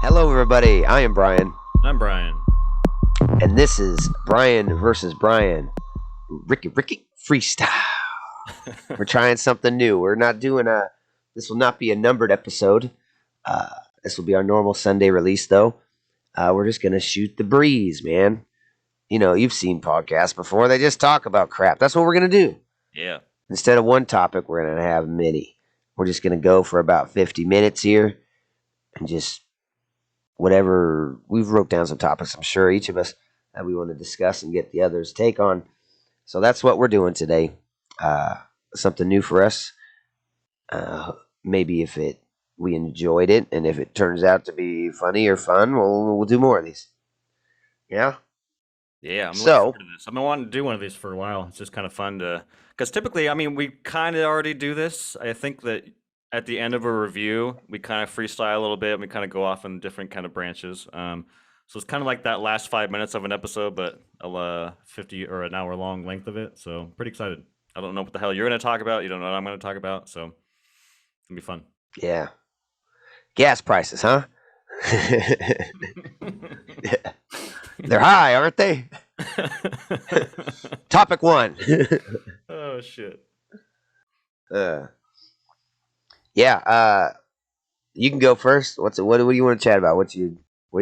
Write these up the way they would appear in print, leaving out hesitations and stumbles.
Hello, everybody. I am Bryan, I'm Bryan. and this is Bryan versus Bryan. Ricky Freestyle. We're trying something new. We're not doing a. This will not be a numbered episode. Uh, this will be our normal Sunday release, though. We're just gonna shoot the breeze, man. You know, you've seen podcasts before. They just talk about crap. That's what we're gonna do. Yeah. Instead of one topic, we're gonna have many. We're just gonna go for about 50 minutes here, and just whatever we've wrote down some topics. I'm sure each of us that we want to discuss and get the others' take on. So that's what we're doing today. Something new for us. Maybe if we enjoyed it, and if it turns out to be funny or fun, we'll do more of these. Yeah. Yeah, I'm looking So forward to this. I've been wanting to do one of these for a while. It's just kind of fun to, because typically, I mean, we kind of already do this. I think that at the end of a review, we kind of freestyle a little bit. And we kind of go off in different kind of branches. So it's kind of like that last 5 minutes of an episode, but a 50 or an hour long length of it. So pretty excited. I don't know what the hell you're going to talk about. You don't know what I'm going to talk about. So it's going to be fun. yeah, gas prices, huh? They're high, aren't they? Topic one. Oh, shit. Yeah. You can go first. What do you want to chat about? What do you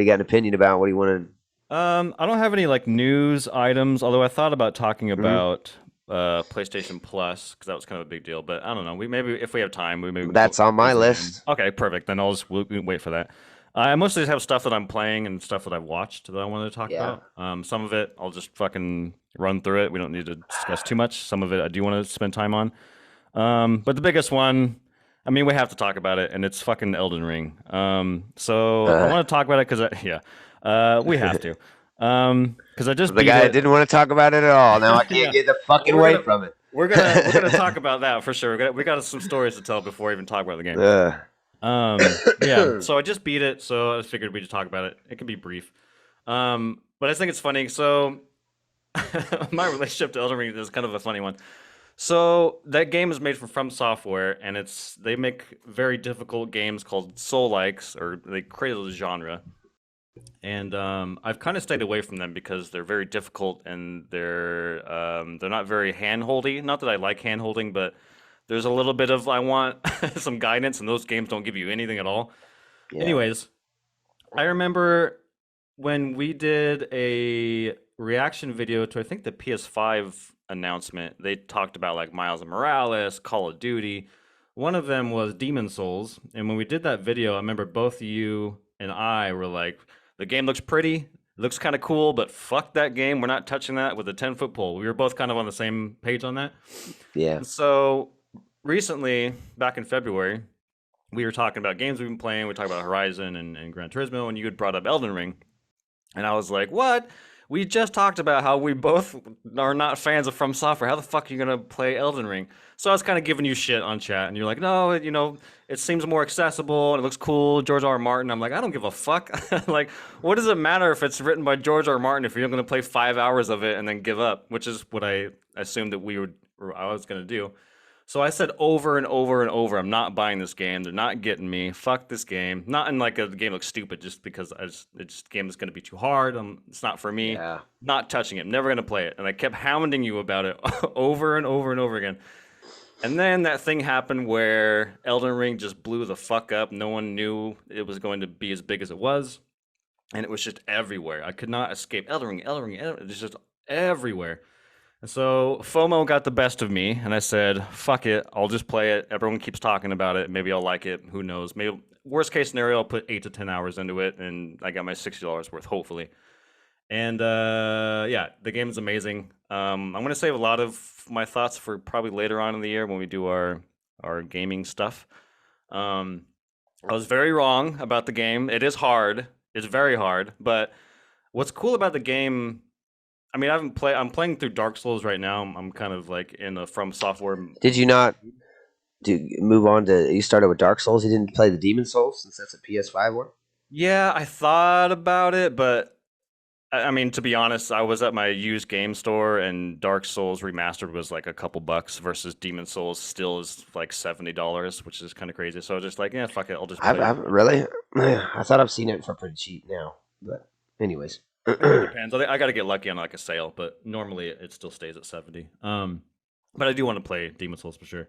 got an opinion about? What do you want to? I don't have any like news items, although I thought about talking about PlayStation Plus because that was kind of a big deal. But I don't know. We maybe if we have time, we maybe That's on my list. Okay, perfect. Then we'll wait for that. I mostly just have stuff that I'm playing and stuff that I've watched that I wanted to talk about. Some of it I'll just fucking run through it. We don't need to discuss too much. Some of it I do want to spend time on. But the biggest one, I mean, we have to talk about it, and it's fucking Elden Ring. So I want to talk about it because we have to. Because I just the guy that didn't want to talk about it at all. Now I can't get the fucking away from it. We're gonna talk about that for sure. We got some stories to tell before we even talk about the game. Yeah. So I just beat it, so I figured we'd just talk about it. It can be brief. But I think it's funny. So my relationship to Elden Ring is kind of a funny one. So that game is made from Software, and they make very difficult games called Soul-likes, or they created a genre. And I've kind of stayed away from them because they're very difficult and they're not very hand-holdy. Not that I like hand-holding, but there's a little bit of I want some guidance, and those games don't give you anything at all. Yeah. Anyways, I remember when we did a reaction video to I think the PS5 announcement. They talked about like Miles Morales, Call of Duty. One of them was Demon Souls, and when we did that video, I remember both you and I were like, the game looks pretty, it looks kind of cool, but fuck that game. We're not touching that with a 10-foot pole. We were both kind of on the same page on that. Yeah. And so recently, back in February, we were talking about games we've been playing. We talked about Horizon and Gran Turismo, and you had brought up Elden Ring. And I was like, what? We just talked about how we both are not fans of From Software. How the fuck are you going to play Elden Ring? So I was kind of giving you shit on chat, and you're like, no, it seems more accessible, and it looks cool, George R. R. Martin. I'm like, I don't give a fuck. Like, what does it matter if it's written by George R. R. Martin if you're going to play 5 hours of it and then give up, which is what I assumed that I was going to do. So I said over and over and over, I'm not buying this game. They're not getting me. Fuck this game. Not in like the game looks stupid, just because game is going to be too hard. It's not for me. Yeah. Not touching it. Never going to play it. And I kept hounding you about it over and over and over again. And then that thing happened where Elden Ring just blew the fuck up. No one knew it was going to be as big as it was. And it was just everywhere. I could not escape Elden Ring. It was just everywhere. And so FOMO got the best of me, and I said, fuck it, I'll just play it. Everyone keeps talking about it. Maybe I'll like it. Who knows? Maybe worst case scenario, I'll put 8 to 10 hours into it, and I got my $60 worth, hopefully. And yeah, the game is amazing. I'm going to save a lot of my thoughts for probably later on in the year when we do our gaming stuff. I was very wrong about the game. It is hard. It's very hard. But what's cool about the game... I mean, I'm playing through Dark Souls right now. I'm kind of like in a From Software. Did you not move on to? You started with Dark Souls. You didn't play the Demon Souls since that's a PS5 one. Yeah, I thought about it, but I mean, to be honest, I was at my used game store, and Dark Souls Remastered was like a couple bucks versus Demon Souls still is like $70, which is kind of crazy. So I was just like, yeah, fuck it, I'll just play it. Really? I thought I've seen it for pretty cheap now, but anyways. It depends. I got to get lucky on like a sale, but normally it still stays at 70. But I do want to play Demon Souls for sure.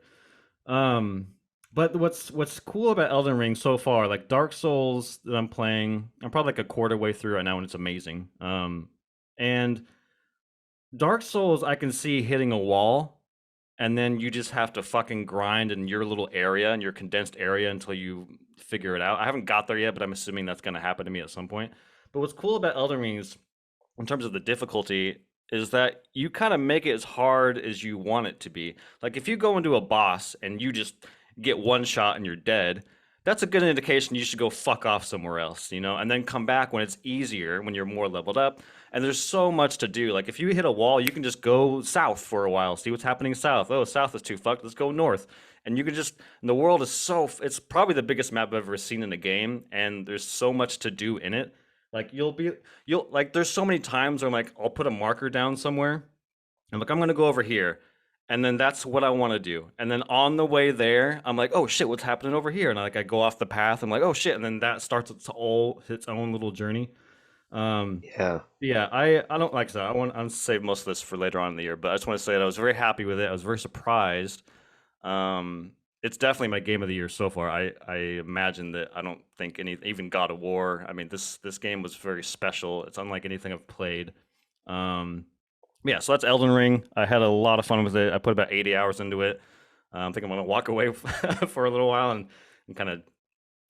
But what's cool about Elden Ring so far, like Dark Souls that I'm playing, I'm probably like a quarter way through right now, and it's amazing. And Dark Souls, I can see hitting a wall, and then you just have to fucking grind in your little area, in your condensed area, until you figure it out. I haven't got there yet, but I'm assuming that's going to happen to me at some point. But what's cool about Elden Ring is, in terms of the difficulty, is that you kind of make it as hard as you want it to be. Like if you go into a boss and you just get one shot and you're dead, that's a good indication you should go fuck off somewhere else, and then come back when it's easier, when you're more leveled up. And there's so much to do. Like if you hit a wall, you can just go south for a while, see what's happening south. Oh, south is too fucked. Let's go north. And you can just, and the world is it's probably the biggest map I've ever seen in a game, and there's so much to do in it. Like there's so many times where I'm like, I'll put a marker down somewhere. I'm like, I'm gonna go over here, and then that's what I want to do. And then on the way there, I'm like, oh shit, what's happening over here? And I go off the path. I'm like, oh shit, and then that starts its own little journey. Yeah. I don't like that. I'll save most of this for later on in the year, but I just want to say that I was very happy with it. I was very surprised. It's definitely my game of the year so far. I imagine that I don't think even God of War. I mean, this game was very special. It's unlike anything I've played. Yeah, so that's Elden Ring. I had a lot of fun with it. I put about 80 hours into it. I think I'm gonna walk away for a little while and kind of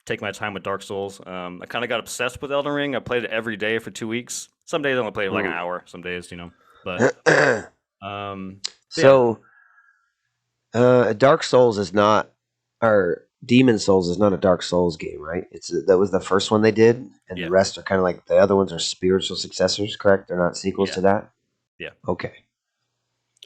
take my time with Dark Souls. I kind of got obsessed with Elden Ring. I played it every day for 2 weeks. Some days I only play it like an hour. Some days, But so. Dark Souls is not, or Demon Souls is not a Dark Souls game, right? That was the first one they did, and the rest are kind of like the other ones are spiritual successors, correct? They're not sequels to that. Yeah. Okay.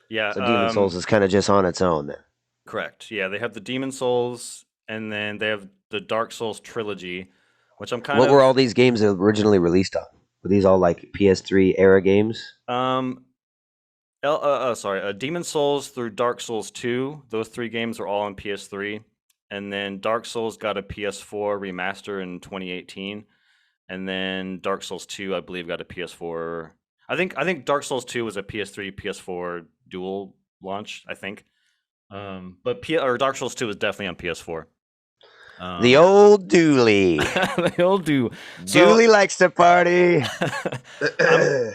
Yeah. So Demon Souls is kind of just on its own then. Correct. Yeah, they have the Demon Souls, and then they have the Dark Souls trilogy, which I'm kind of. What were all these games originally released on? Were these all like PS3 era games? Demon Souls through Dark Souls 2. Those 3 games are all on PS3. And then Dark Souls got a PS4 remaster in 2018. And then Dark Souls 2, I believe, got a PS4. I think Dark Souls 2 was a PS3, PS4 dual launch, I think. But Dark Souls 2 is definitely on PS4. The old Dooley. The old Dooley likes to party.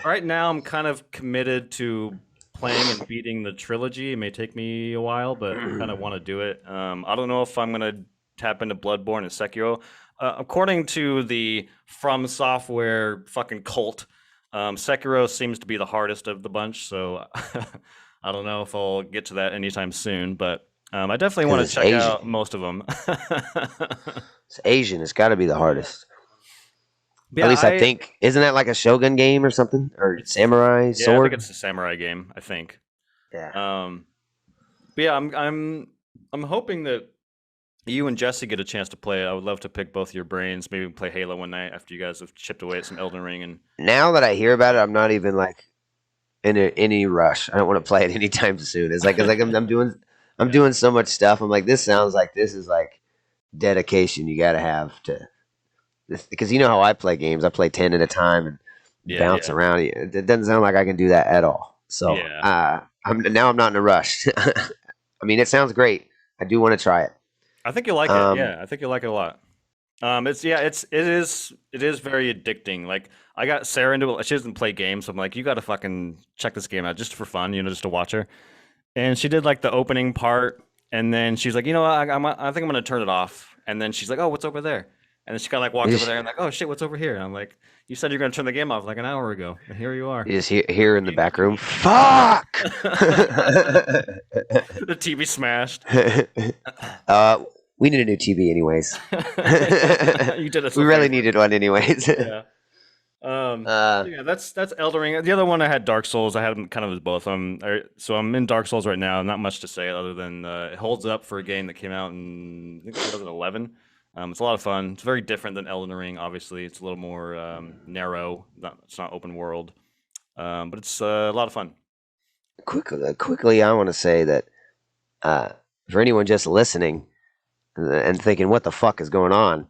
Right now, I'm kind of committed to playing and beating the trilogy. It may take me a while, but I kind of want to do it. I don't know if I'm going to tap into Bloodborne and Sekiro. According to the From Software fucking cult, Sekiro seems to be the hardest of the bunch, so I don't know if I'll get to that anytime soon, but I definitely want to check out most of them. It's Asian. It's got to be the hardest. Yeah, at least I think. Isn't that like a Shogun game or something? Or samurai sword? Yeah, I think it's a samurai game, I think. Yeah. But yeah, I'm hoping that you and Jesse get a chance to play it. I would love to pick both your brains. Maybe play Halo one night after you guys have chipped away at some Elden Ring. And now that I hear about it, I'm not even like in any rush. I don't want to play it anytime soon. It's like I'm doing so much stuff. I'm like, this sounds like this is like dedication you got to have to this, because you know how I play games. I play 10 at a time and bounce around. It doesn't sound like I can do that at all. So I'm not in a rush. I mean, it sounds great. I do want to try it. I think you'll like it. Yeah, I think you'll like it a lot. It is very addicting. Like I got Sarah into it. She doesn't play games, so I'm like, you got to fucking check this game out just for fun, just to watch her. And she did like the opening part, and then she's like, I think I'm gonna turn it off. And then she's like, oh, what's over there? And then she kind of like walked over there and like, oh shit, what's over here? And I'm like, you said you're gonna turn the game off like an hour ago, and here you are. You just hear in the back room, fuck. The TV smashed. We need a new TV anyways. You did it. We really needed one anyways. Yeah. That's Elden Ring. The other one I had Dark Souls. I had them kind of as both. So I'm in Dark Souls right now. Not much to say other than it holds up for a game that came out in I think 2011. It's a lot of fun. It's very different than Elden Ring. Obviously, it's a little more narrow. It's not open world, but it's a lot of fun. Quickly, I want to say that for anyone just listening and thinking, "What the fuck is going on?"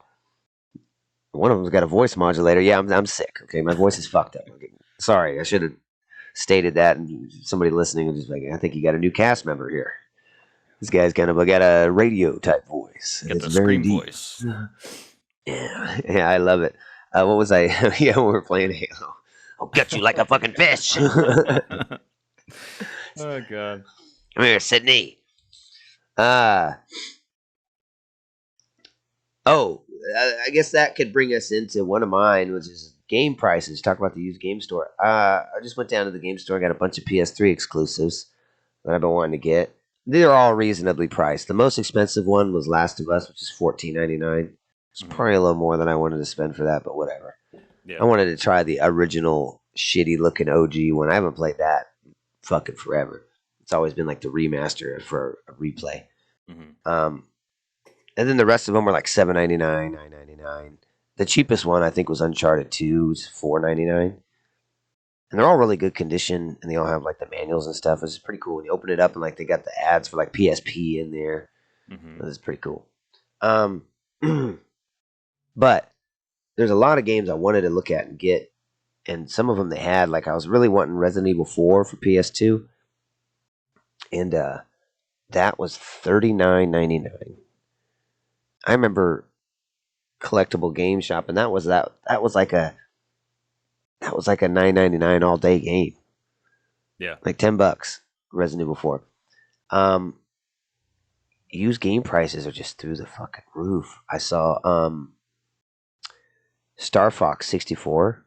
One of them's got a voice modulator. Yeah, I'm sick. Okay, my voice is fucked up. Okay. Sorry, I should have stated that, and somebody listening is just like, I think you got a new cast member here. This guy's kind of got a radio type voice. Get It's the very scream deep. voice. Yeah, I love it. What was I? Yeah, when we were playing Halo. I'll get you like a fucking fish. Oh god. Come here, Sydney. Uh oh, I guess that could bring us into one of mine, which is game prices. Talk about the used game store. I just went down to the game store, got a bunch of PS3 exclusives that I've been wanting to get. They're all reasonably priced. The most expensive one was Last of Us, which is $14.99. It's probably a little more than I wanted to spend for that, but whatever. Yeah. I wanted to try the original shitty looking OG one. I haven't played that fucking forever. It's always been like the remaster for a replay. Mm-hmm. And then the rest of them were like $7.99, $9.99. The cheapest one I think was Uncharted 2, it's $4.99. And they're all really good condition, and they all have like the manuals and stuff. It's pretty cool. When you open it up, and like they got the ads for like PSP in there. Mm-hmm. It's pretty cool. But there's a lot of games I wanted to look at and get, and some of them they had. Like I was really wanting Resident Evil 4 for PS2, and that was $39.99. I remember collectible game shop, and that was like a $9.99 all day game. Yeah, like $10. Resident Evil 4. Used game prices are just through the fucking roof. I saw Star Fox 64,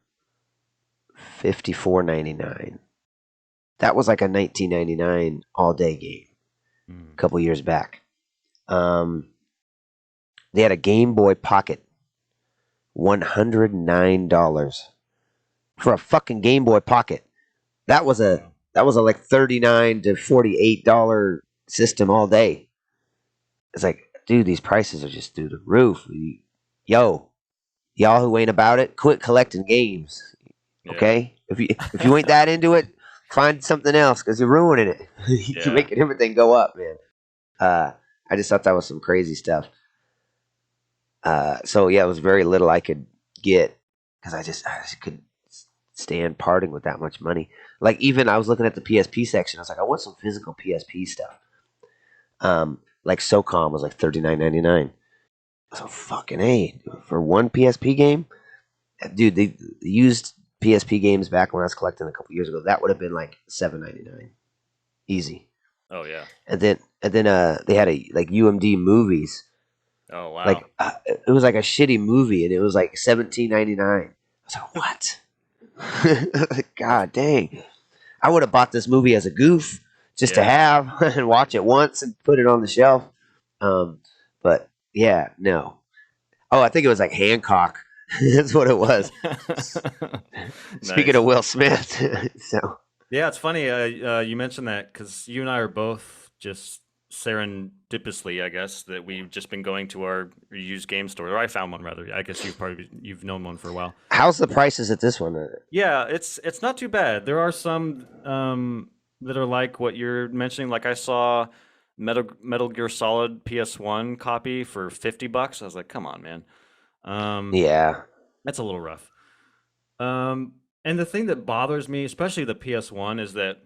$54.99. That was like a $19.99 all day game a couple years back. They had a Game Boy Pocket, $109 for a fucking Game Boy Pocket. That was a like $39 to $48 system all day. It's like, dude, these prices are just through the roof. Yo, y'all who ain't about it, quit collecting games. Okay, yeah. if you ain't that into it, find something else because you're ruining it. You're making everything go up, man. I just thought that was some crazy stuff. So yeah, it was very little I could get because I just couldn't stand parting with that much money. Like even I was looking at the PSP section, I was like, I want some physical PSP stuff. Like SOCOM was like $39.99. So fucking A for one PSP game, dude. They used PSP games back when I was collecting a couple years ago. That would have been like $7.99, easy. Oh yeah. And then they had a like UMD movies. Oh wow. Like it was like a shitty movie, and it was like $17.99. I was like, what? God dang! I would have bought this movie as a goof just to have and watch it once and put it on the shelf. But yeah, no. Oh, I think it was like Hancock. That's what it was. Speaking of Will Smith, so yeah, it's funny you mentioned that because you and I are both just serendipitously, I guess, that we've just been going to our used game store, or I found one rather. I guess you've known one for a while. How's the prices at this one? Yeah, it's not too bad. There are some that are like what you're mentioning. Like I saw Metal Gear Solid PS1 copy for $50. I was like, come on, man. Yeah, that's a little rough. And the thing that bothers me, especially the PS1, is that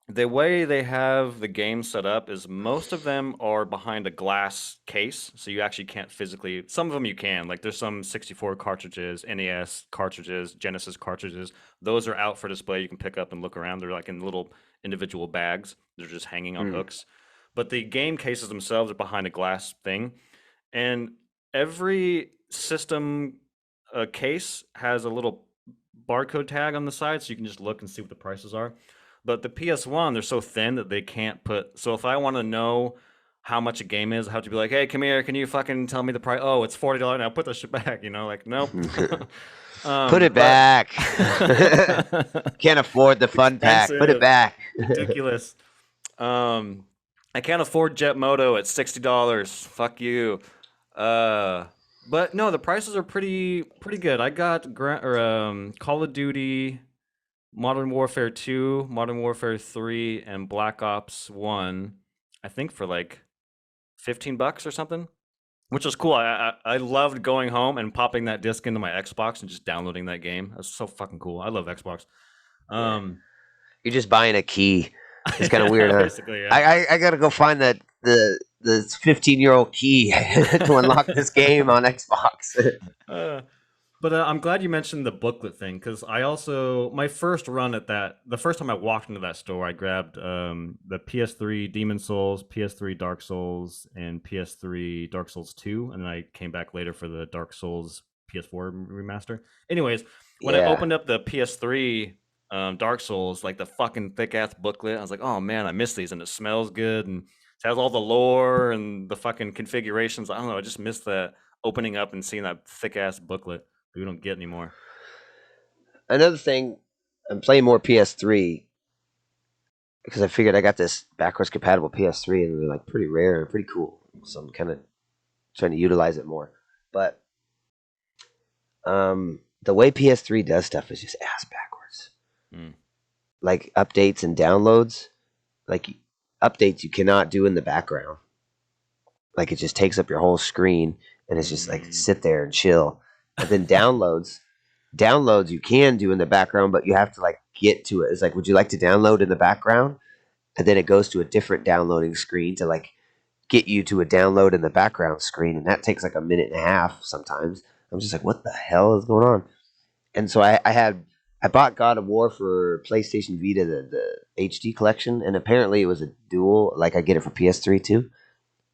the way they have the game set up is most of them are behind a glass case, so you actually can't physically. Some of them you can, like there's some 64 cartridges, NES cartridges, Genesis cartridges. Those are out for display. You can pick up and look around. They're like in little individual bags. They're just hanging on hooks. But the game cases themselves are behind a glass thing, and every system case has a little barcode tag on the side, so you can just look and see what the prices are. But the PS1, they're so thin that they can't put. So if I want to know how much a game is, I have to be like, hey, come here. Can you fucking tell me the price? Oh, it's $40 now. Put that shit back. You know, like, nope. Put it back. Can't afford the fun pack. Put it back. Ridiculous. I can't afford Jet Moto at $60. Fuck you. But no, the prices are pretty good. I got Call of Duty, Modern Warfare 2, Modern Warfare 3, and Black Ops 1, I think for like $15 or something. which was cool. I loved going home and popping that disc into my Xbox and just downloading that game. That's so fucking cool. I love Xbox. Yeah. You're just buying a key. It's kind of weird, Yeah, huh? basically, yeah. I gotta go find the 15-year-old key to unlock this game on Xbox. But I'm glad you mentioned the booklet thing, because I also, my first run at that, the first time I walked into that store, I grabbed the PS3 Demon Souls, PS3 Dark Souls, and PS3 Dark Souls 2, and then I came back later for the Dark Souls PS4 remaster. Anyways, when I Yeah. opened up the PS3 Dark Souls, like the fucking thick ass booklet, I was like, oh man, I miss these, and it smells good, and it has all the lore and the fucking configurations. I don't know, I just miss that opening up and seeing that thick ass booklet we don't get anymore. Another thing, I'm playing more PS3 because I figured I got this backwards compatible PS3 and they're like pretty rare and pretty cool. So I'm kind of trying to utilize it more. But the way PS3 does stuff is just ass backwards. Mm. Like updates and downloads, like updates you cannot do in the background. Like it just takes up your whole screen and it's just like sit there and chill. And then downloads you can do in the background, but you have to like get to it. It's like, would you like to download in the background? And then it goes to a different downloading screen to like get you to a download in the background screen, and that takes like a minute and a half sometimes. I'm just like, what the hell is going on? And so I bought God of War for PlayStation Vita, the HD collection, and apparently it was a dual. Like I get it for PS3 too.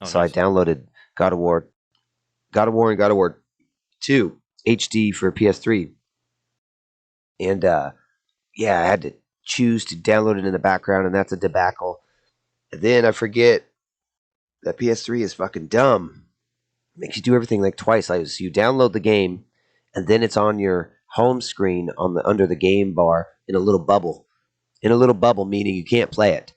Oh, So nice. I downloaded God of War, and God of War 2 HD for PS3, and yeah, I had to choose to download it in the background, and that's a debacle. And then I forget that PS3 is fucking dumb. It makes you do everything like twice. Like, so you download the game, and then it's on your home screen on the under the game bar in a little bubble. In a little bubble, meaning you can't play it.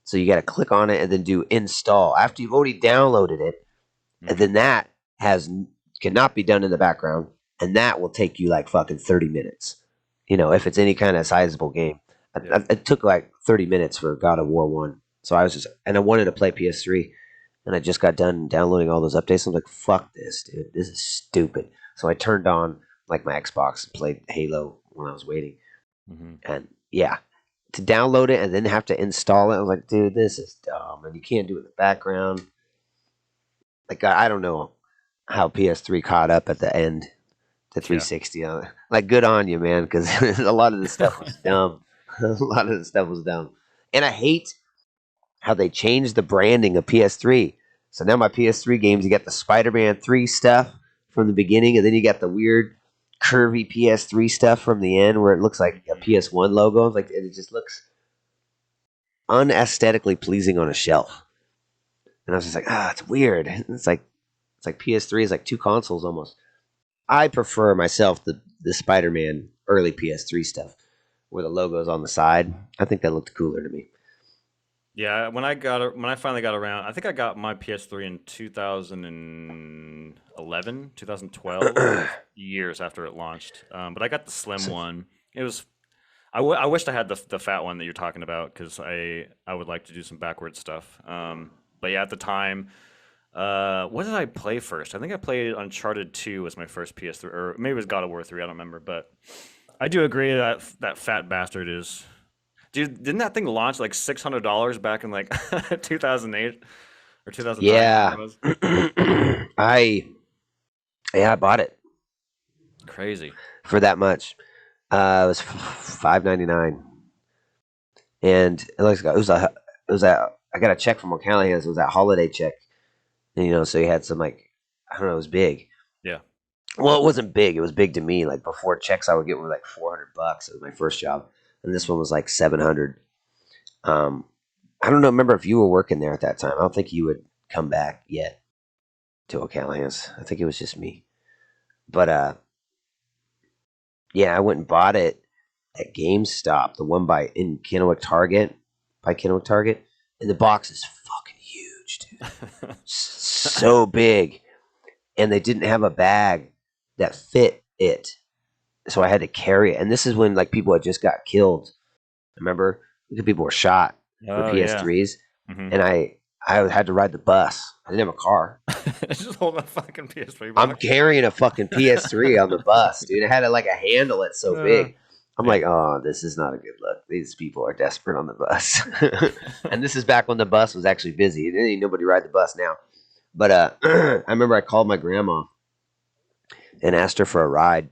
So you got to click on it and then do install after you've already downloaded it, and then that has cannot be done in the background, and that will take you like fucking 30 minutes. You know, if it's any kind of sizable game. It took like 30 minutes for God of War 1. So I was just, and I wanted to play PS3, and I just got done downloading all those updates. I'm like, fuck this, dude. This is stupid. So I turned on like my Xbox and played Halo when I was waiting. And yeah, to download it and then have to install it, I was like, dude, this is dumb. And you can't do it in the background. Like, I don't know how PS3 caught up at the end to 360. Like, good on you, man, because a lot of the stuff was dumb. A lot of the stuff was dumb. And I hate how they changed the branding of PS3. So now my PS3 games, you got the Spider-Man 3 stuff from the beginning, and then you got the weird curvy PS3 stuff from the end where it looks like a PS1 logo. Like it just looks unaesthetically pleasing on a shelf. And I was just like, it's weird. It's like PS3 is like two consoles almost. I prefer myself the Spider-Man early PS3 stuff where the logo's on the side. I think that looked cooler to me. Yeah, when I finally got around, I think I got my PS3 in 2011, 2012, years after it launched. But I got the slim one. It was I wished I had the fat one that you're talking about, because I would like to do some backward stuff. But yeah, at the time, what did I play first? I think I played Uncharted 2 as my first PS3, or maybe it was God of War 3. I don't remember, but I do agree that that fat bastard is. Dude, didn't that thing launch like $600 back in like 2008 or 2009? Yeah. It was I bought it crazy. for that much. It was $5.99, and it looks like it was a I got a check from O'Callahan's. It was that holiday check, and so you had some like I don't know, it was big. Yeah. Well, it wasn't big. It was big to me. Like before, checks I would get were like $400. It was my first job, and this one was like 700. I don't know. Remember if you were working there at that time? I don't think you would come back yet to O'Callahan's. I think it was just me. But yeah, I went and bought it at GameStop, the one in Kennewick Target, and the box is fucking huge, dude. So big, and they didn't have a bag that fit it, so I had to carry it. And this is when like people had just got killed. Remember, people were shot with PS3s, and I had to ride the bus. I didn't have a car. Just holding a fucking PS3 I'm box. carrying a fucking PS3 on the bus, dude. It had like a handle. It's so big. I'm like, oh, this is not a good look. These people are desperate on the bus. And this is back when the bus was actually busy. There ain't nobody ride the bus now. But I remember I called my grandma and asked her for a ride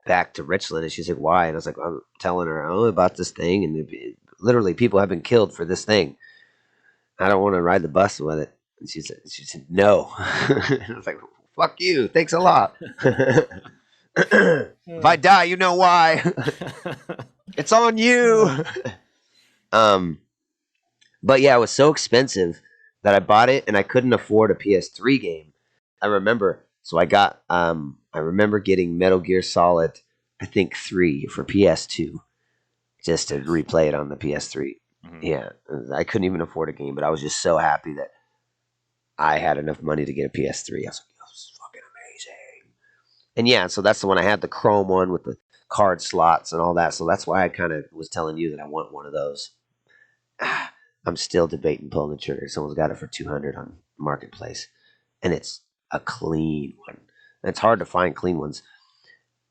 back to Richland, and she's like, "Why?" And I was like, "I'm telling her about this thing, and literally people have been killed for this thing. I don't want to ride the bus with it." And she said, "No." And I was like, "Fuck you, thanks a lot." If I die, you know why. It's on you. But yeah, it was so expensive that I bought it, and I couldn't afford a PS3 game. I remember, so I remember getting Metal Gear Solid, I think 3 for PS2, just to replay it on the PS3. Mm-hmm. Yeah, I couldn't even afford a game, but I was just so happy that I had enough money to get a PS3. I was like, "Oh, this is fucking amazing." And yeah, so that's the one I had, the chrome one with the card slots and all that. So that's why I kind of was telling you that I want one of those. I'm still debating pulling the trigger. Someone's got it for $200 on Marketplace, and it's a clean one. And it's hard to find clean ones.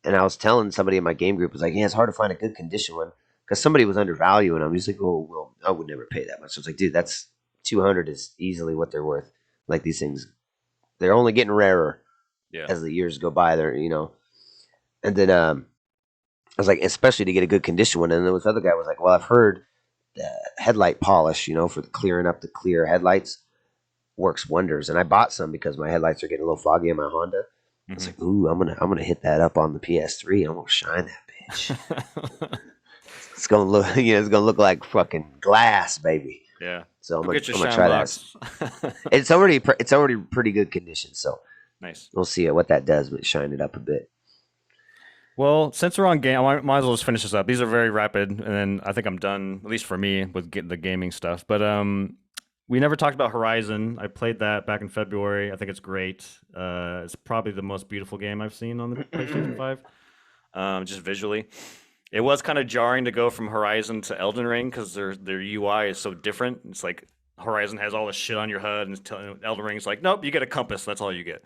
And I was telling somebody in my game group, was like, "Yeah, it's hard to find a good condition one," because somebody was undervaluing them. He's like, "Oh, well, I would never pay that much." So I was like, "Dude, that's $200 is easily what they're worth." Like these things, they're only getting rarer as the years go by. They're and then I was like, especially to get a good condition one. And then this other guy was like, "Well, I've heard the headlight polish, for clearing up the clear headlights, works wonders." And I bought some because my headlights are getting a little foggy in my Honda. Mm-hmm. I was like, "Ooh, I'm gonna hit that up on the PS3. I'm gonna shine that bitch." It's gonna look, it's gonna look like fucking glass, baby. Yeah. So I'm gonna try that. It's already pretty good condition. So nice. We'll see what that does, but shine it up a bit. Well, since we're on game, I might as well just finish this up. These are very rapid, and then I think I'm done, at least for me, with getting the gaming stuff. But we never talked about Horizon. I played that back in February. I think it's great. It's probably the most beautiful game I've seen on the PlayStation 5, just visually. It was kind of jarring to go from Horizon to Elden Ring because their UI is so different. It's like Horizon has all this shit on your HUD, and Elden Ring's like, nope, you get a compass. That's all you get.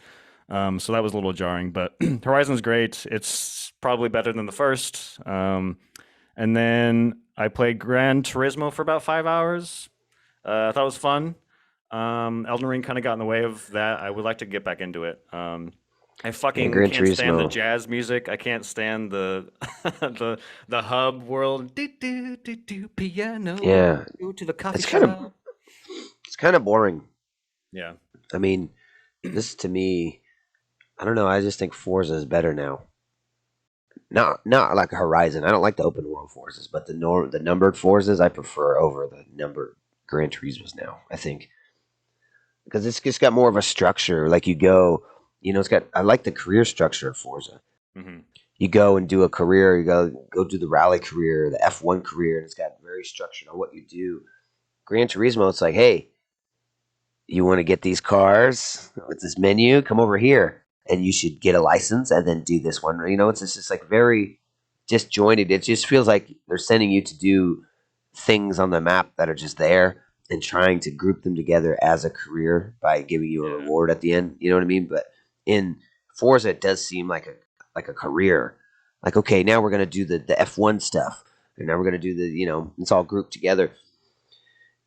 So that was a little jarring, but Horizon's great. It's probably better than the first. And then I played Gran Turismo for about 5 hours. I thought it was fun. Elden Ring kind of got in the way of that. I would like to get back into it. I fucking can't stand the jazz music. I can't stand the the hub world. Piano. Yeah. Go to the coffee shop. It's kind of boring. Yeah. I mean, this to me, I don't know. I just think Forza is better now. Not like Horizon. I don't like the open world Forzas, but the numbered Forzas I prefer over the numbered Gran Turismos now. I think because it's just got more of a structure. Like you go. It's got. I like the career structure of Forza. Mm-hmm. You go and do a career. You go do the rally career, the F1 career, and it's got very structured on what you do. Gran Turismo, it's like, hey, you want to get these cars with this menu? Come over here, and you should get a license and then do this one. It's just like very disjointed. It just feels like they're sending you to do things on the map that are just there and trying to group them together as a career by giving you a reward at the end. You know what I mean? But in Forza, it does seem like a career. Like, okay, now we're gonna do the F1 stuff, and now we're gonna do the it's all grouped together.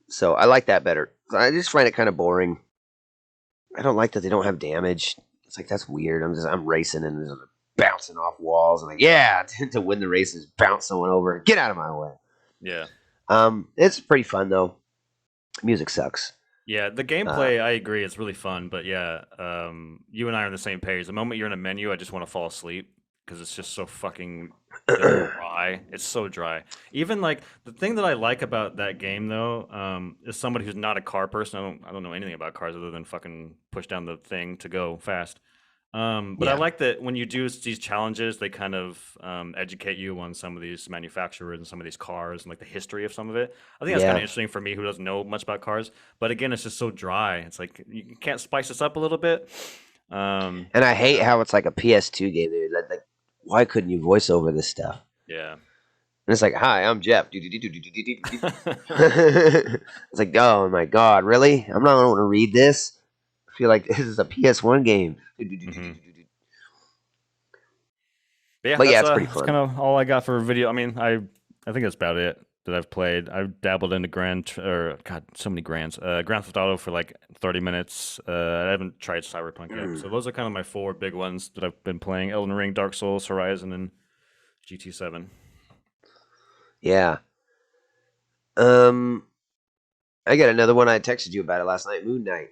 So I like that better. I just find it kind of boring. I don't like that they don't have damage. It's like that's weird. I'm racing and bouncing off walls and like to win the races, bounce someone over, get out of my way. Yeah. It's pretty fun though. Music sucks. Yeah, the gameplay, I agree, it's really fun, but yeah, you and I are on the same page. The moment you're in a menu, I just want to fall asleep because it's just so fucking dry. It's so dry. Even like the thing that I like about that game though, is somebody who's not a car person. I don't know anything about cars other than fucking push down the thing to go fast. But I like that when you do these challenges, they kind of educate you on some of these manufacturers and some of these cars and like the history of some of it. I think that's kind of interesting for me who doesn't know much about cars. But again, it's just so dry. It's like you can't spice this up a little bit. And I hate how it's like a PS2 game. Dude. Like, why couldn't you voice over this stuff? Yeah. And it's like, hi, I'm Jeff. It's like, oh my god, really? I'm not going to read this. I feel like this is a PS1 game. hmm Yeah, But yeah, it's pretty that's fun. kind of all I got for video. I mean, I think that's about it that I've played. I've dabbled into or God, so many Grands. Grand Theft Auto for like 30 minutes. I haven't tried Cyberpunk yet. So those are kind of my four big ones that I've been playing: Elden Ring, Dark Souls, Horizon, and GT7. Yeah. Um, I got another one. I texted you about it last night. Moon Knight.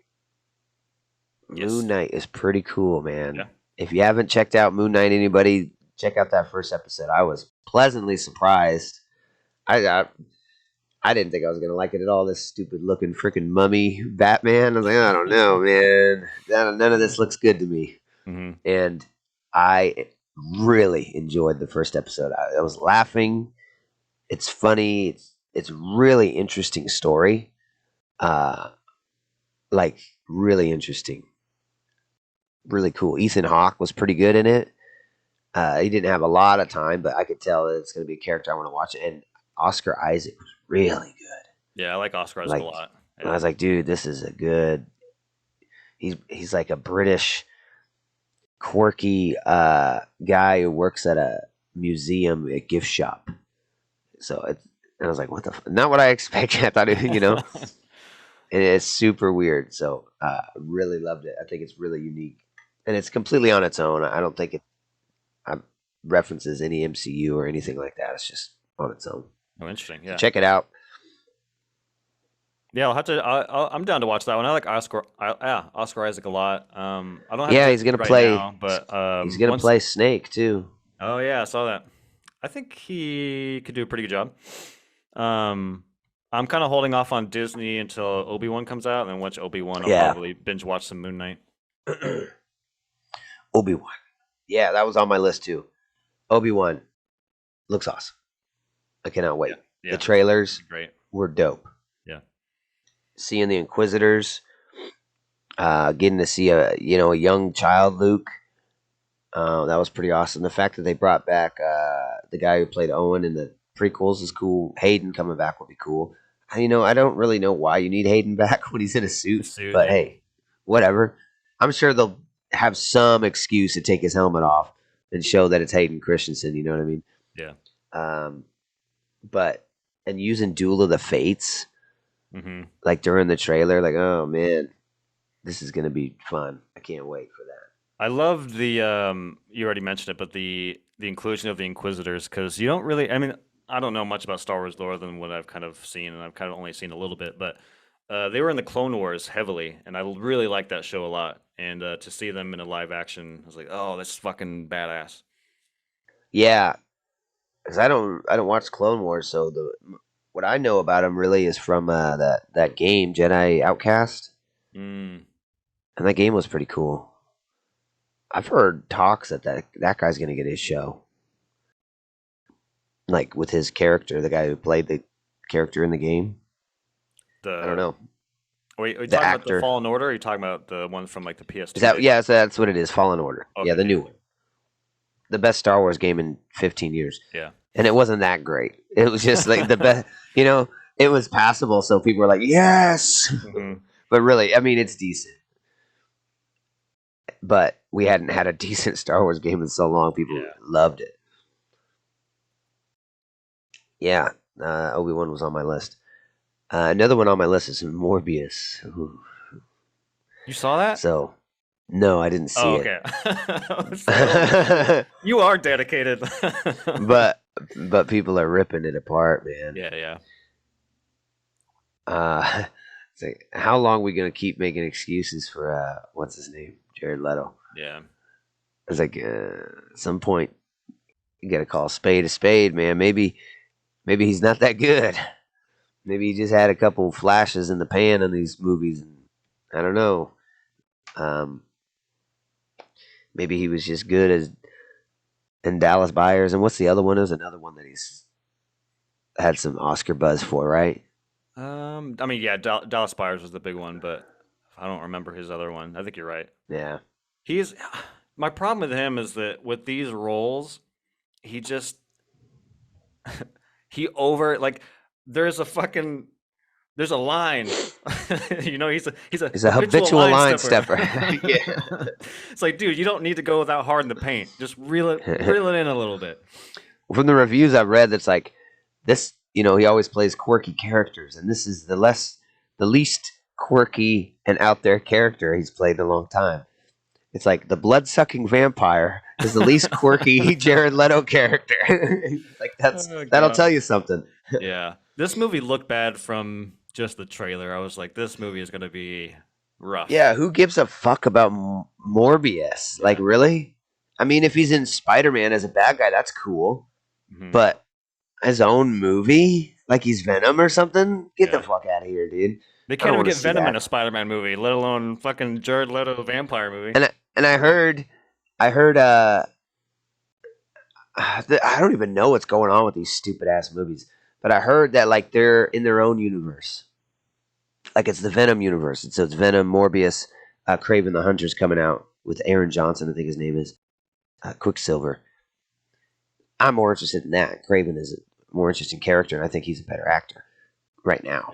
Yes. Moon Knight is pretty cool, man. Yeah. If you haven't checked out Moon Knight, anybody check out that first episode. I was pleasantly surprised. I I didn't think I was gonna like it at all. This stupid looking freaking mummy Batman. I was like, I don't know, man. None of this looks good to me. hmm And I really enjoyed the first episode. I was laughing. It's funny. It's really interesting story. Uh, like really interesting, really cool. Ethan Hawke was pretty good in it. He didn't have a lot of time, but I could tell that it's going to be a character I want to watch. And Oscar Isaac was really good. Yeah, I like Oscar Isaac a Like lot. I Yeah. was like, dude, this is a good. He's like a British quirky guy who works at a museum, a gift shop. So and I was like, what the? Not what I expected. I thought and it's super weird. So really loved it. I think it's really unique, and it's completely on its own. I don't think it references any MCU or anything like that. It's just on its own. Oh, interesting. So Yeah. check it out. Yeah, I'll have to. I'm down to watch that one. I like Oscar Isaac a lot. I don't have Yeah, Disney right now, but He's gonna once. play Snake too. Oh yeah, I saw that. I think he could do a pretty good job. Um, I'm kind of holding off on Disney until Obi-Wan comes out, and then once Obi-Wan, I'll Yeah, probably binge watch some Moon Knight. Obi-Wan. Yeah, that was on my list too. Obi-Wan looks awesome. I cannot wait. Yeah, The yeah, trailers great. were dope. Yeah, Seeing the Inquisitors, getting to see a young child Luke. That was pretty awesome. The fact that they brought back the guy who played Owen in the prequels is cool. Hayden coming back would be cool. I don't really know why you need Hayden back when he's in a the suit, suit. but Yeah, hey, whatever. I'm sure they'll have some excuse to take his helmet off and show that it's Hayden Christensen. You know what I mean? yeah. Um, but and using Duel of the Fates hmm like during the trailer, like oh man, this is gonna be fun. I can't wait for that. I loved the. You already mentioned it, but the inclusion of the Inquisitors because you don't really. I mean, I don't know much about Star Wars lore than what I've kind of seen, and I've kind of only seen a little bit, but. They were in the Clone Wars heavily, and I really liked that show a lot. And to see them in a live action, I was like, "Oh, that's fucking badass." Yeah, because I don't watch Clone Wars, so what I know about him really is from that game Jedi Outcast, Mm. and that game was pretty cool. I've heard talks that guy's gonna get his show, like with his character, the guy who played the character in the game. I don't The know wait, are you the talking about the actor. Fallen Order? Or are you talking about the one from like the Is PS2 that days? yeah? So that's what it is. Fallen Order. Yeah, Okay, the yeah, new one, the best Star Wars game in 15 years, yeah. and it wasn't that great. It was just like the best. It was passable, so people were like, yes. hmm But really, I mean, it's decent. But we hadn't had a decent Star Wars game in so long. People Yeah. loved it. Yeah, Obi-Wan was on my list. Another one on my list is Morbius. Ooh. You saw that? So, no, I didn't see Oh, it. okay. I was like, oh, you are dedicated. but people are ripping it apart, man. Yeah, yeah. It's like, how long are we gonna keep making excuses for what's his name, Jared Leto? Yeah. It's like at some point you gotta call a spade, man. Maybe he's not that good. Maybe he just had a couple flashes in the pan in these movies. And I don't know. Um, maybe he was just good as in Dallas Buyers. And what's the other one? There's another one that he's had some Oscar buzz for, right? I mean, yeah, Dallas Buyers was the big one, but I don't remember his other one. I think you're right. Yeah. He's my problem with him is that with these roles, he just there's a fucking there's a line. He's a He's a habitual habitual line line stepper. stepper. Yeah. It's like, dude, you don't need to go that hard in the paint. Just reel it in a little bit. From the reviews I've read, that's like this. He always plays quirky characters, and this is the least quirky and out there character he's played in a long time. It's like the blood sucking vampire is the least quirky Jared Leto character. Like Oh, that'll God. tell you something. Yeah. This movie looked bad from just the trailer. I was like, this movie is going to be rough. Yeah, who gives a fuck about Morbius? Yeah. Like, really? I mean, if he's in Spider-Man as a bad guy, that's cool. Mhm. But his own movie, like he's Venom or something, get Yeah. the fuck out of here, dude. They I don't can't even wanna get see Venom that. in a Spider-Man movie, let alone fucking Jared Leto vampire movie. And I heard, I don't even know what's going on with these stupid ass movies, but I heard that like they're in their own universe, like it's the Venom universe. So it's Venom, Morbius, Craven the Hunter's coming out with Aaron Johnson, I think his name is, Quicksilver. I'm more interested in that. Craven is a more interesting character, and I think he's a better actor right now.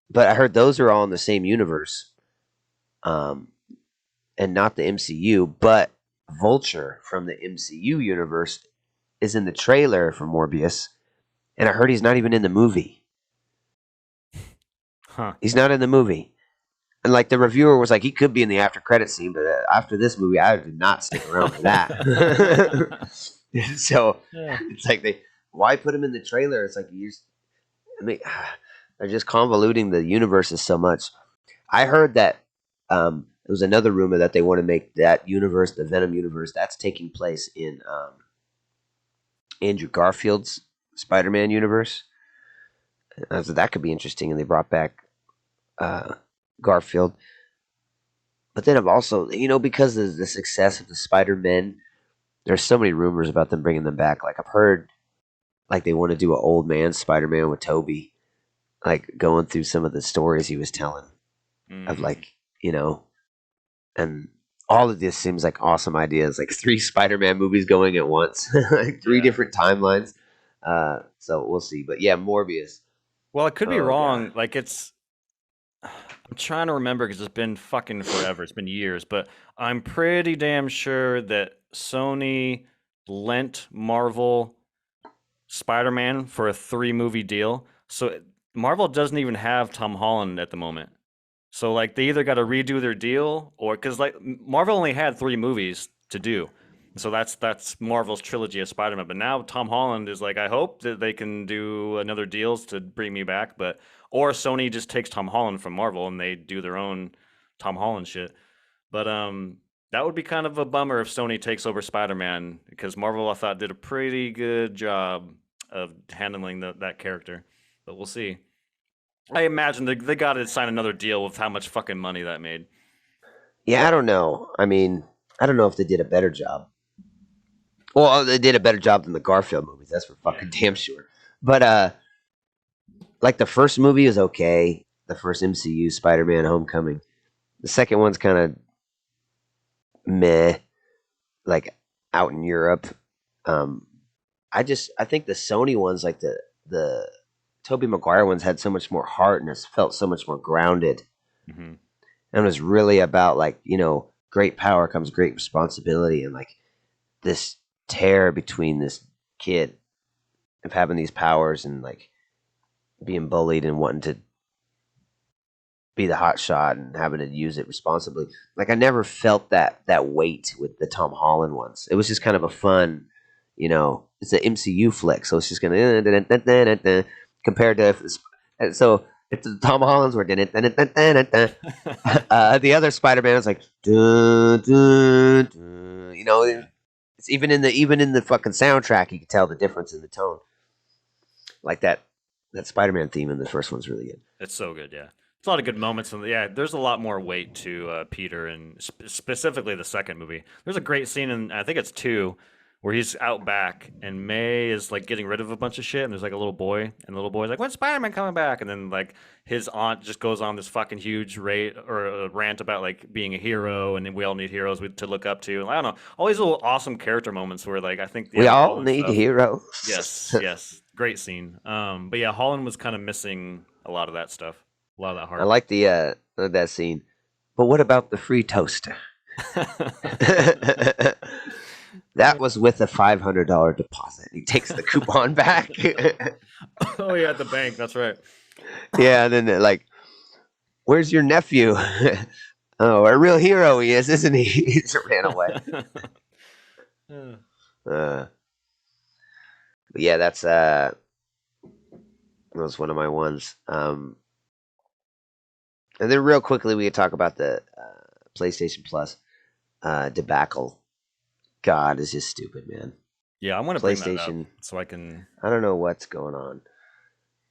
But I heard those are all in the same universe, and not the MCU. But Vulture from the MCU universe is in the trailer for Morbius, and I heard he's not even in the movie. Huh. He's not in the movie. And like the reviewer was like, he could be in the after credit scene, but after this movie, I did not stick around for that. So Yeah. it's like why put him in the trailer? It's like they're just convoluting the universes so much. I heard that there was another rumor that they want to make that universe, the Venom universe, that's taking place in Andrew Garfield's Spider-Man universe. So that could be interesting, and they brought back Garfield. But then I've also, because of the success of the Spider-Men, there's so many rumors about them bringing them back. Like I've heard, like they want to do an old man Spider-Man with Toby, like going through some of the stories he was telling of like, and all of this seems like awesome ideas. Like 3 Spider-Man movies going at once, like 3 different timelines. So we'll see. But yeah, Morbius. Well, I could be Oh, wrong. God. Like I'm trying to remember because it's been fucking forever. It's been years, but I'm pretty damn sure that Sony lent Marvel Spider-Man for a 3-movie deal. So Marvel doesn't even have Tom Holland at the moment. So like they either got to redo their deal or because like Marvel only had 3 movies to do. So that's Marvel's trilogy of Spider-Man. But now Tom Holland is like, I hope that they can do another deals to bring me back. Or Sony just takes Tom Holland from Marvel and they do their own Tom Holland shit. But that would be kind of a bummer if Sony takes over Spider-Man because Marvel I thought did a pretty good job of handling that character. But we'll see. I imagine they got to sign another deal with how much fucking money that made. Yeah, I don't know. I mean, I don't know if they did a better job. Well, they did a better job than the Garfield movies. That's for fucking damn sure. But like the first movie is okay. The first MCU Spider-Man Homecoming. The second one's kind of meh, like out in Europe. I think the Sony ones, like the Tobey Maguire ones, had so much more heart and it felt so much more grounded. Mm-hmm. And it was really about like great power comes great responsibility, and like this tear between this kid of having these powers and like being bullied and wanting to be the hot shot and having to use it responsibly. Like I never felt that weight with the Tom Holland ones. It was just kind of a fun, it's an MCU flick, so it's just gonna compared to if the Tom Hollands were the other Spider-Man is like it's even in the fucking soundtrack you can tell the difference in the tone. Like that Spider-Man theme in the first one's really good. It's so good, yeah. It's a lot of good moments, and yeah, there's a lot more weight to Peter, and specifically the second movie. There's a great scene in I think it's 2 where he's out back and May is like getting rid of a bunch of shit and there's like a little boy and the little boy's like, when's Spider-Man coming back? And then like his aunt just goes on this fucking huge rant about like being a hero and then we all need heroes to look up to. And I don't know, all these little awesome character moments where like I think We the all Holland need stuff. heroes. Yes, yes, great scene. But yeah, Holland was kind of missing a lot of that stuff, a lot of that I heart. like that scene. But what about the free toaster? That was with a $500 deposit. He takes the coupon back. Oh yeah, at the bank. That's right. Yeah, and then they're like, "Where's your nephew?" Oh, a real hero he is, isn't he? He just ran away. But yeah, that was one of my ones. And then real quickly, we could talk about the PlayStation Plus debacle. God, it's just stupid, man. Yeah, I want to bring that up PlayStation. so I can. I don't know what's going on.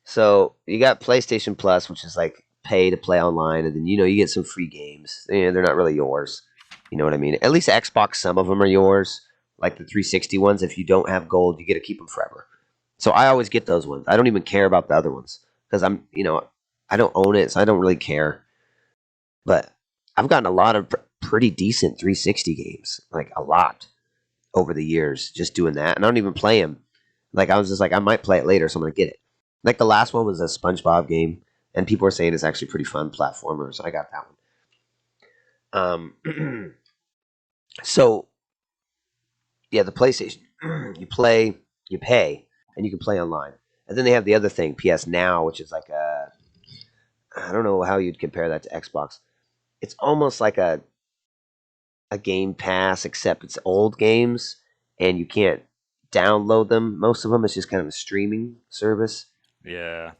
So you got PlayStation Plus, which is like pay to play online, and then you get some free games. They're not really yours. You know what I mean? At least Xbox, some of them are yours, like the 360 ones. If you don't have gold, you get to keep them forever. So I always get those ones. I don't even care about the other ones because I don't own it, so I don't really care. But I've gotten a lot of pretty decent 360 games, like a lot over the years, just doing that, and I don't even play them. Like I was just like, I might play it later, so I'm gonna get it. Like the last one was a SpongeBob game, and people were saying it's actually pretty fun platformer, so I got that one. So yeah, the PlayStation, you play, you pay, and you can play online. And then they have the other thing, PS Now, which is like I don't know how you'd compare that to Xbox. It's almost like a Game Pass, except it's old games, and you can't download them. Most of them, it's just kind of a streaming service. Yeah.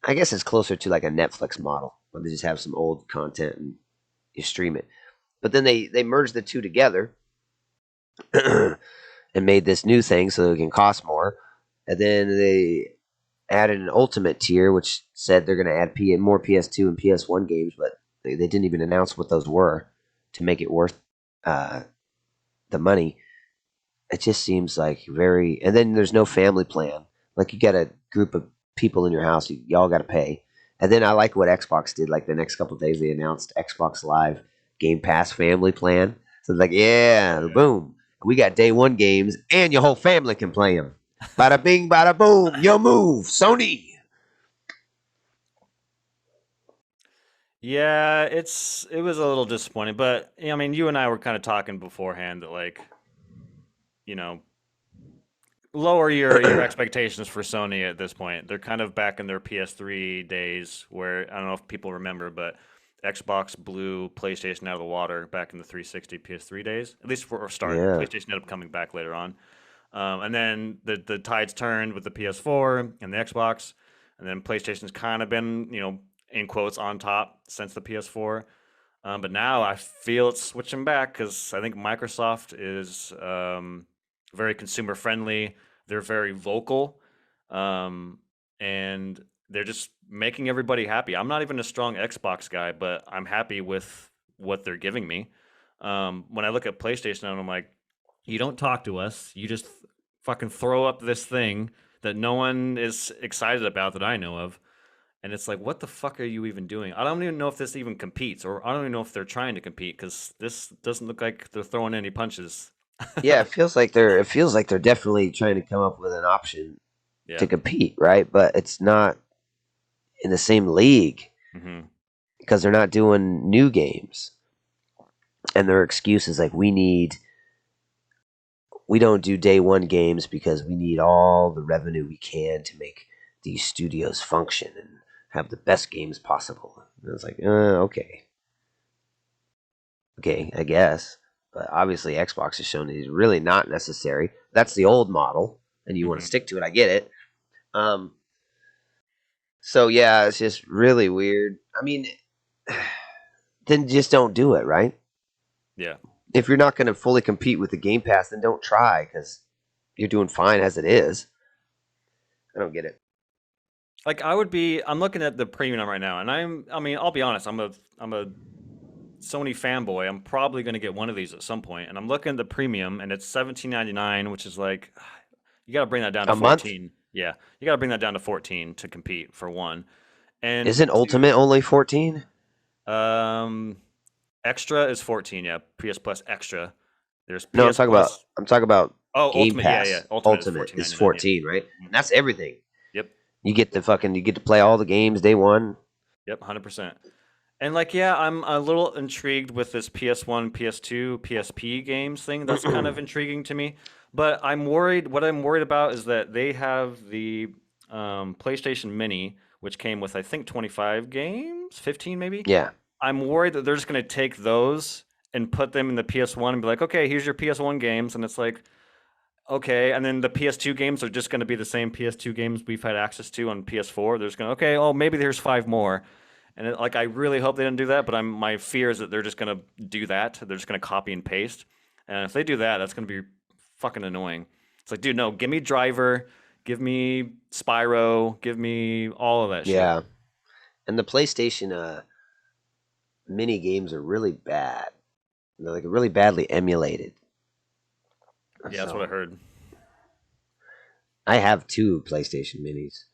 I guess it's closer to like a Netflix model, where they just have some old content and you stream it. But then they merged the two together and made this new thing so it can cost more. And then they added an ultimate tier, which said they're going to add more PS2 and PS1 games, but they didn't even announce what those were to make it worth the money. It just seems like very. And then there's no family plan. Like you got a group of people in your house, y'all got to pay. And then I like what Xbox did. Like the next couple of days, they announced Xbox Live Game Pass Family Plan. So it's like, yeah, boom, we got day one games, and your whole family can play them. Bada bing, bada boom, your move, Sony. Yeah, it was a little disappointing, but I mean, you and I were kind of talking beforehand that like, you know, lower your expectations for Sony at this point. They're kind of back in their PS3 days where I don't know if people remember, but Xbox blew PlayStation out of the water back in the 360 PS3 days. At least for a start. Yeah. PlayStation ended up coming back later on. And then the tides turned with the PS4 and the Xbox, and then PlayStation's kind of been, in quotes, on top since the PS4. But now I feel it's switching back because I think Microsoft is very consumer friendly. They're very vocal, and they're just making everybody happy. I'm not even a strong Xbox guy, but I'm happy with what they're giving me. When I look at PlayStation, I'm like, you don't talk to us. You just fucking throw up this thing that no one is excited about that I know of. And it's like, what the fuck are you even doing? I don't even know if this even competes, or I don't even know if they're trying to compete because this doesn't look like they're throwing any punches. Yeah, it feels like they're definitely trying to come up with an option Yeah. to compete, right? But it's not in the same league Mm-hmm. because they're not doing new games. And their excuse is like, we don't do day one games because we need all the revenue we can to make these studios function and have the best games possible. And it's like, okay, I guess. But obviously, Xbox has shown it's really not necessary. That's the old model, and you want to stick to it. I get it. So yeah, it's just really weird. I mean, then just don't do it, right? Yeah. If you're not going to fully compete with the Game Pass, then don't try because you're doing fine as it is. I don't get it. Like I'm looking at the premium right now, and I mean, I'll be honest, I'm a Sony fanboy, I'm probably going to get one of these at some point, and I'm looking at the premium, and it's $17.99, which is like you got to bring that down to A month? 14. Yeah, you got to bring that down to 14 to compete for one, and Isn't Ultimate only 14? um, extra is 14. Yeah, PS Plus extra. There's No, PS Plus. I'm talking about Oh, Game Ultimate. Yeah, yeah. Pass. Ultimate is Ultimate is 14.99. Yeah. 14, right? Mhm. And that's everything. Yep. You get to play all the games day one. Yep. 100%. And like, yeah, I'm a little intrigued with this PS1, PS2, PSP games thing. That's kind of intriguing to me. But I'm worried. What I'm worried about is that they have the PlayStation Mini, which came with I think 25 games, 15 maybe. Yeah. I'm worried that they're just going to take those and put them in the PS1 and be like, okay, here's your PS1 games, and it's like, okay, and then the PS2 games are just going to be the same PS2 games we've had access to on PS4. They're just going to, okay, oh, maybe there's 5 more. And like, I really hope they didn't do that, but my fear is that they're just going to do that. They're just going to copy and paste. And if they do that, that's going to be fucking annoying. It's like, dude, no, give me Driver, give me Spyro, give me all of that shit. Yeah. And the PlayStation mini games are really bad. They're like really badly emulated. Yeah, that's what I heard. I have 2 PlayStation minis.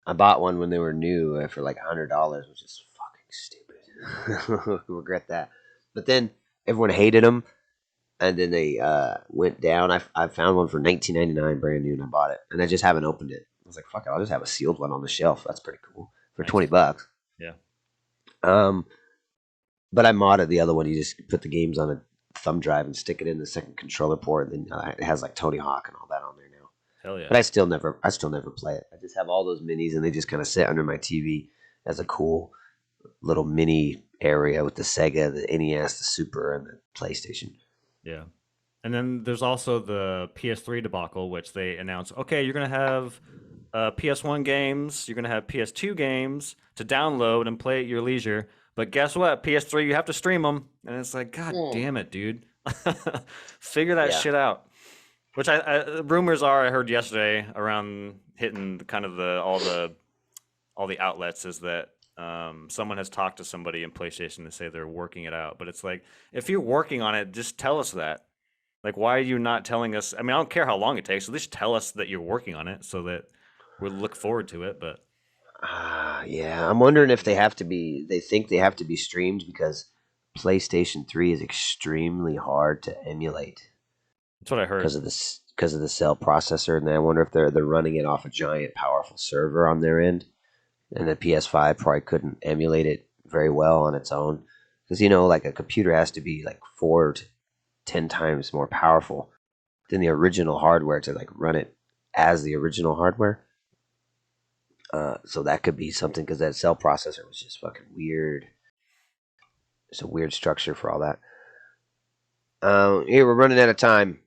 I bought one when they were new for like $100, which is fucking stupid. Regret that. But then everyone hated them, and then they went down. I found one for $19.99, brand new, and I bought it. And I just haven't opened it. I was like, fuck it, I'll just have a sealed one on the shelf. That's pretty cool for Nice. $20. Yeah. But I modded the other one. You just put the games on a thumb drive and stick it in the second controller port, and then it has like Tony Hawk and all that on there now. Hell yeah. But I still never play it. I just have all those minis, and they just kind of sit under my TV as a cool little mini area with the Sega, the NES, the Super, and the PlayStation. Yeah. And then there's also the PS3 debacle, which they announced, okay, you're going to have PS1 games, you're going to have PS2 games to download and play at your leisure. But guess what? PS3, you have to stream them. And it's like, God damn it, dude. Figure that shit out. Which rumors are, I heard yesterday around hitting kind of all the outlets is that someone has talked to somebody in PlayStation to say they're working it out. But it's like, if you're working on it, just tell us that. Like, why are you not telling us? I mean, I don't care how long it takes. At least tell us that you're working on it so that we'll look forward to it. But yeah, I'm wondering if they think they have to be streamed because PlayStation 3 is extremely hard to emulate. That's what I heard. Because of the cell processor, and I wonder if they're running it off a giant powerful server on their end, and the PS5 probably couldn't emulate it very well on its own. Because like a computer has to be like 4 to 10 times more powerful than the original hardware to like run it as the original hardware. So that could be something because that cell processor was just fucking weird. It's a weird structure for all that. Here we're running out of time.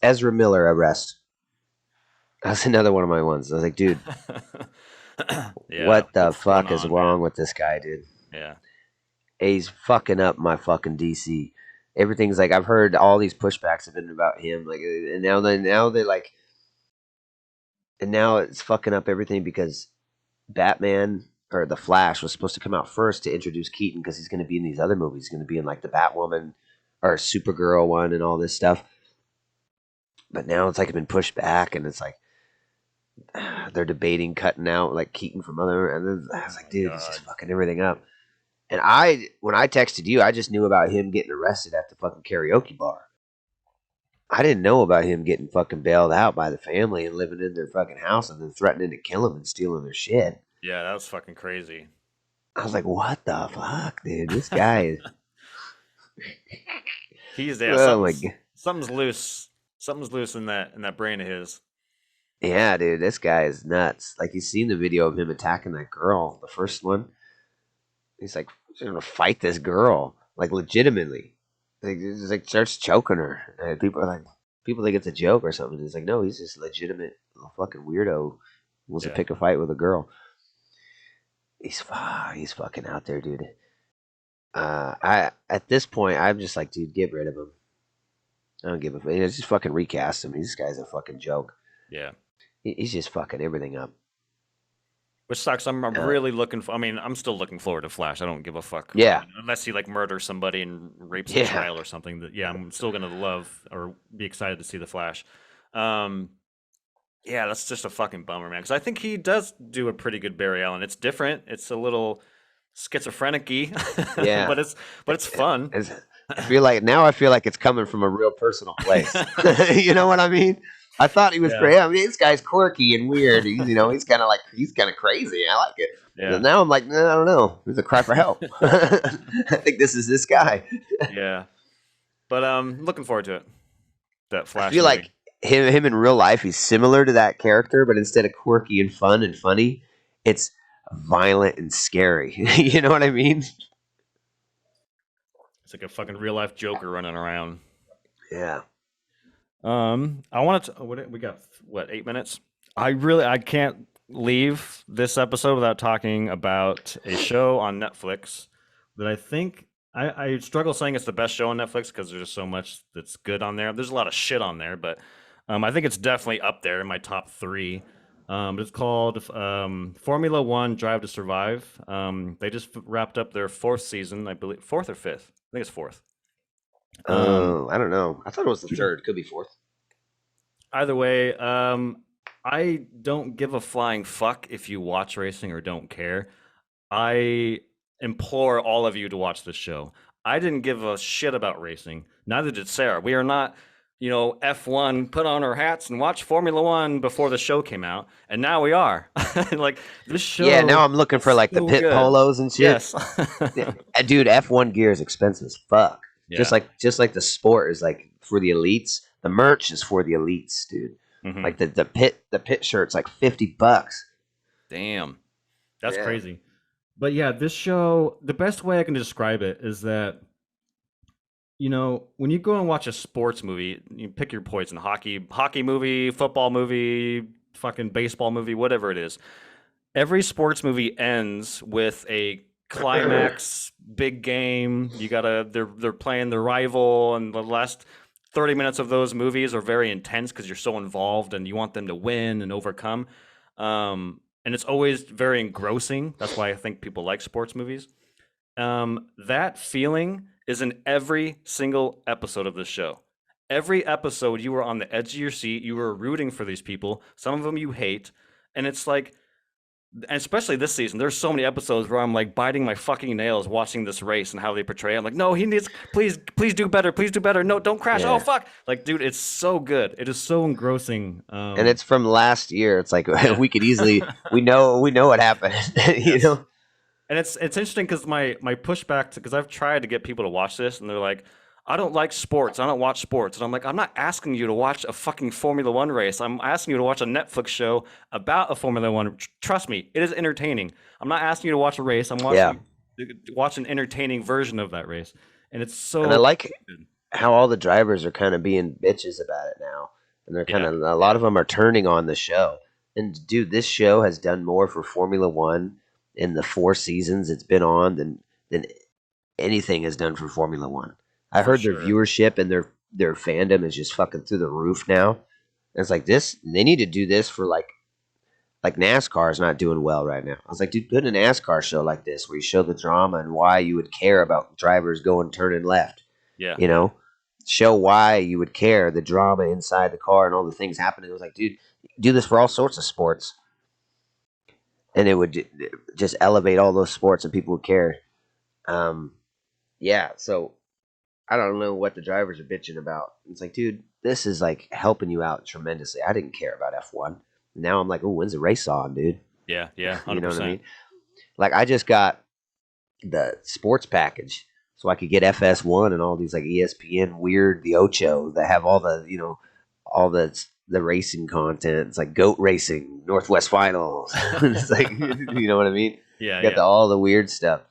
Ezra Miller arrest. That's another one of my ones. I was like, dude, what the fuck is wrong with this guy, dude? Yeah. He's fucking up my fucking DC. Everything's like, I've heard all these pushbacks have been about him, like, and now they like, and now it's fucking up everything because Batman or the Flash was supposed to come out first to introduce Keaton because he's going to be in these other movies. He's going to be in like the Batwoman or Supergirl one and all this stuff. But now it's like been pushed back, and it's like they're debating cutting out like Keaton from other. And then I was like, dude, it's just fucking everything up. And when I texted you, I just knew about him getting arrested at the fucking karaoke bar. I didn't know about him getting fucking bailed out by the family and living in their fucking house and then threatening to kill him and stealing their shit. Yeah, that was fucking crazy. I was like, what the fuck, dude? This guy is... He's there. Oh something's loose. Something's loose in that brain of his. Yeah, dude, this guy is nuts. Like, you've seen the video of him attacking that girl, the first one. He's like, he's gonna fight this girl, like legitimately. Like, he's like starts choking her. And people think it's a joke or something. He's like, no, he's just legitimate fucking weirdo. He wants to pick a fight with a girl. He's fucking out there, dude. At this point, I'm just like, dude, get rid of him. I don't give a fuck. Just fucking recast him. This guy's a fucking joke. Yeah. He's just fucking everything up. Which sucks. I'm really looking for. I mean, I'm still looking forward to Flash. I don't give a fuck. Yeah. Unless he like murders somebody and rapes a Yeah. child or something. That yeah, I'm still gonna love or be excited to see the Flash. Yeah, that's just a fucking bummer, man. Because I think he does do a pretty good Barry Allen. It's different. It's a little schizophrenic-y, Yeah. but it's fun. I feel like it's coming from a real personal place. You know what I mean? I thought he was great. I mean, this guy's quirky and weird. He's kind of crazy. I like it. Yeah. And now I'm like, I don't know. It's a cry for help. I think this is this guy. Yeah, but looking forward to it. That Flash. I feel like him in real life, he's similar to that character, but instead of quirky and fun and funny, it's violent and scary. You know what I mean? It's like a fucking real life Joker running around. Yeah. I wanted to. We got 8 minutes? I can't leave this episode without talking about a show on Netflix that I think I struggle saying it's the best show on Netflix because there's just so much that's good on there. There's a lot of shit on there, but I think it's definitely up there in my top 3. It's called Formula One Drive to Survive. They just wrapped up their 4th season, I believe, 4th or 5th. I think it's 4th. I don't know. I thought it was the 3rd. Could be 4th. Either way, I don't give a flying fuck if you watch racing or don't care. I implore all of you to watch this show. I didn't give a shit about racing. Neither did Sarah. We are not, F1, put on our hats and watch Formula One before the show came out. And now we are. Like, this show. Yeah, now I'm looking for, like, the pit polos and shit. Yes. Dude, F1 gear is expensive as fuck. Yeah. Just like the sport is, like, for the elites. The merch is for the elites, dude. Mm-hmm. Like, the pit shirt's, like, $50. Damn. That's crazy. But yeah, this show, the best way I can describe it is that, when you go and watch a sports movie, you pick your poison, hockey movie, football movie, fucking baseball movie, whatever it is. Every sports movie ends with a climax, big game. They're playing the rival, and the last 30 minutes of those movies are very intense because you're so involved and you want them to win and overcome. And it's always very engrossing. That's why I think people like sports movies. That feeling is in every single episode of this show. Every episode, you were on the edge of your seat. You were rooting for these people. Some of them you hate. And it's like, and especially this season, there's so many episodes where I'm like biting my fucking nails watching this race and how they portray it. I'm like, no, he needs, please do better. Please do better. No, don't crash. Yeah. Oh, fuck. Like, dude, it's so good. It is so engrossing. And it's from last year. It's like, we could easily, we know what happened, know? And it's interesting because my pushback, because I've tried to get people to watch this and they're like, I don't like sports. I don't watch sports. And I'm like, I'm not asking you to watch a fucking Formula One race. I'm asking you to watch a Netflix show about a Formula One. Trust me, it is entertaining. I'm not asking you to watch a race. I'm watching watch an entertaining version of that race. And it's so. And I like how all the drivers are kind of being bitches about it now. And they're kind of, a lot of them are turning on the show. And dude, this show has done more for Formula One in the 4 seasons it's been on than anything has done for Formula One. I heard their viewership and their fandom is just fucking through the roof now. And it's like this, they need to do this for like NASCAR is not doing well right now. I was like, dude, put a NASCAR show like this where you show the drama and why you would care about drivers turning left. Yeah. Show why you would care, the drama inside the car and all the things happening. It was like, dude, do this for all sorts of sports. And it would just elevate all those sports and people would care. So I don't know what the drivers are bitching about. It's like, dude, this is like helping you out tremendously. I didn't care about F1. Now I'm like, oh, when's the race on, dude? Yeah, 100%. You know what I mean? Like, I just got the sports package so I could get FS1 and all these like ESPN weird, the Ocho that have all the, all the racing content. It's like GOAT Racing, Northwest Finals. It's like, you know what I mean? Yeah, you got all the weird stuff.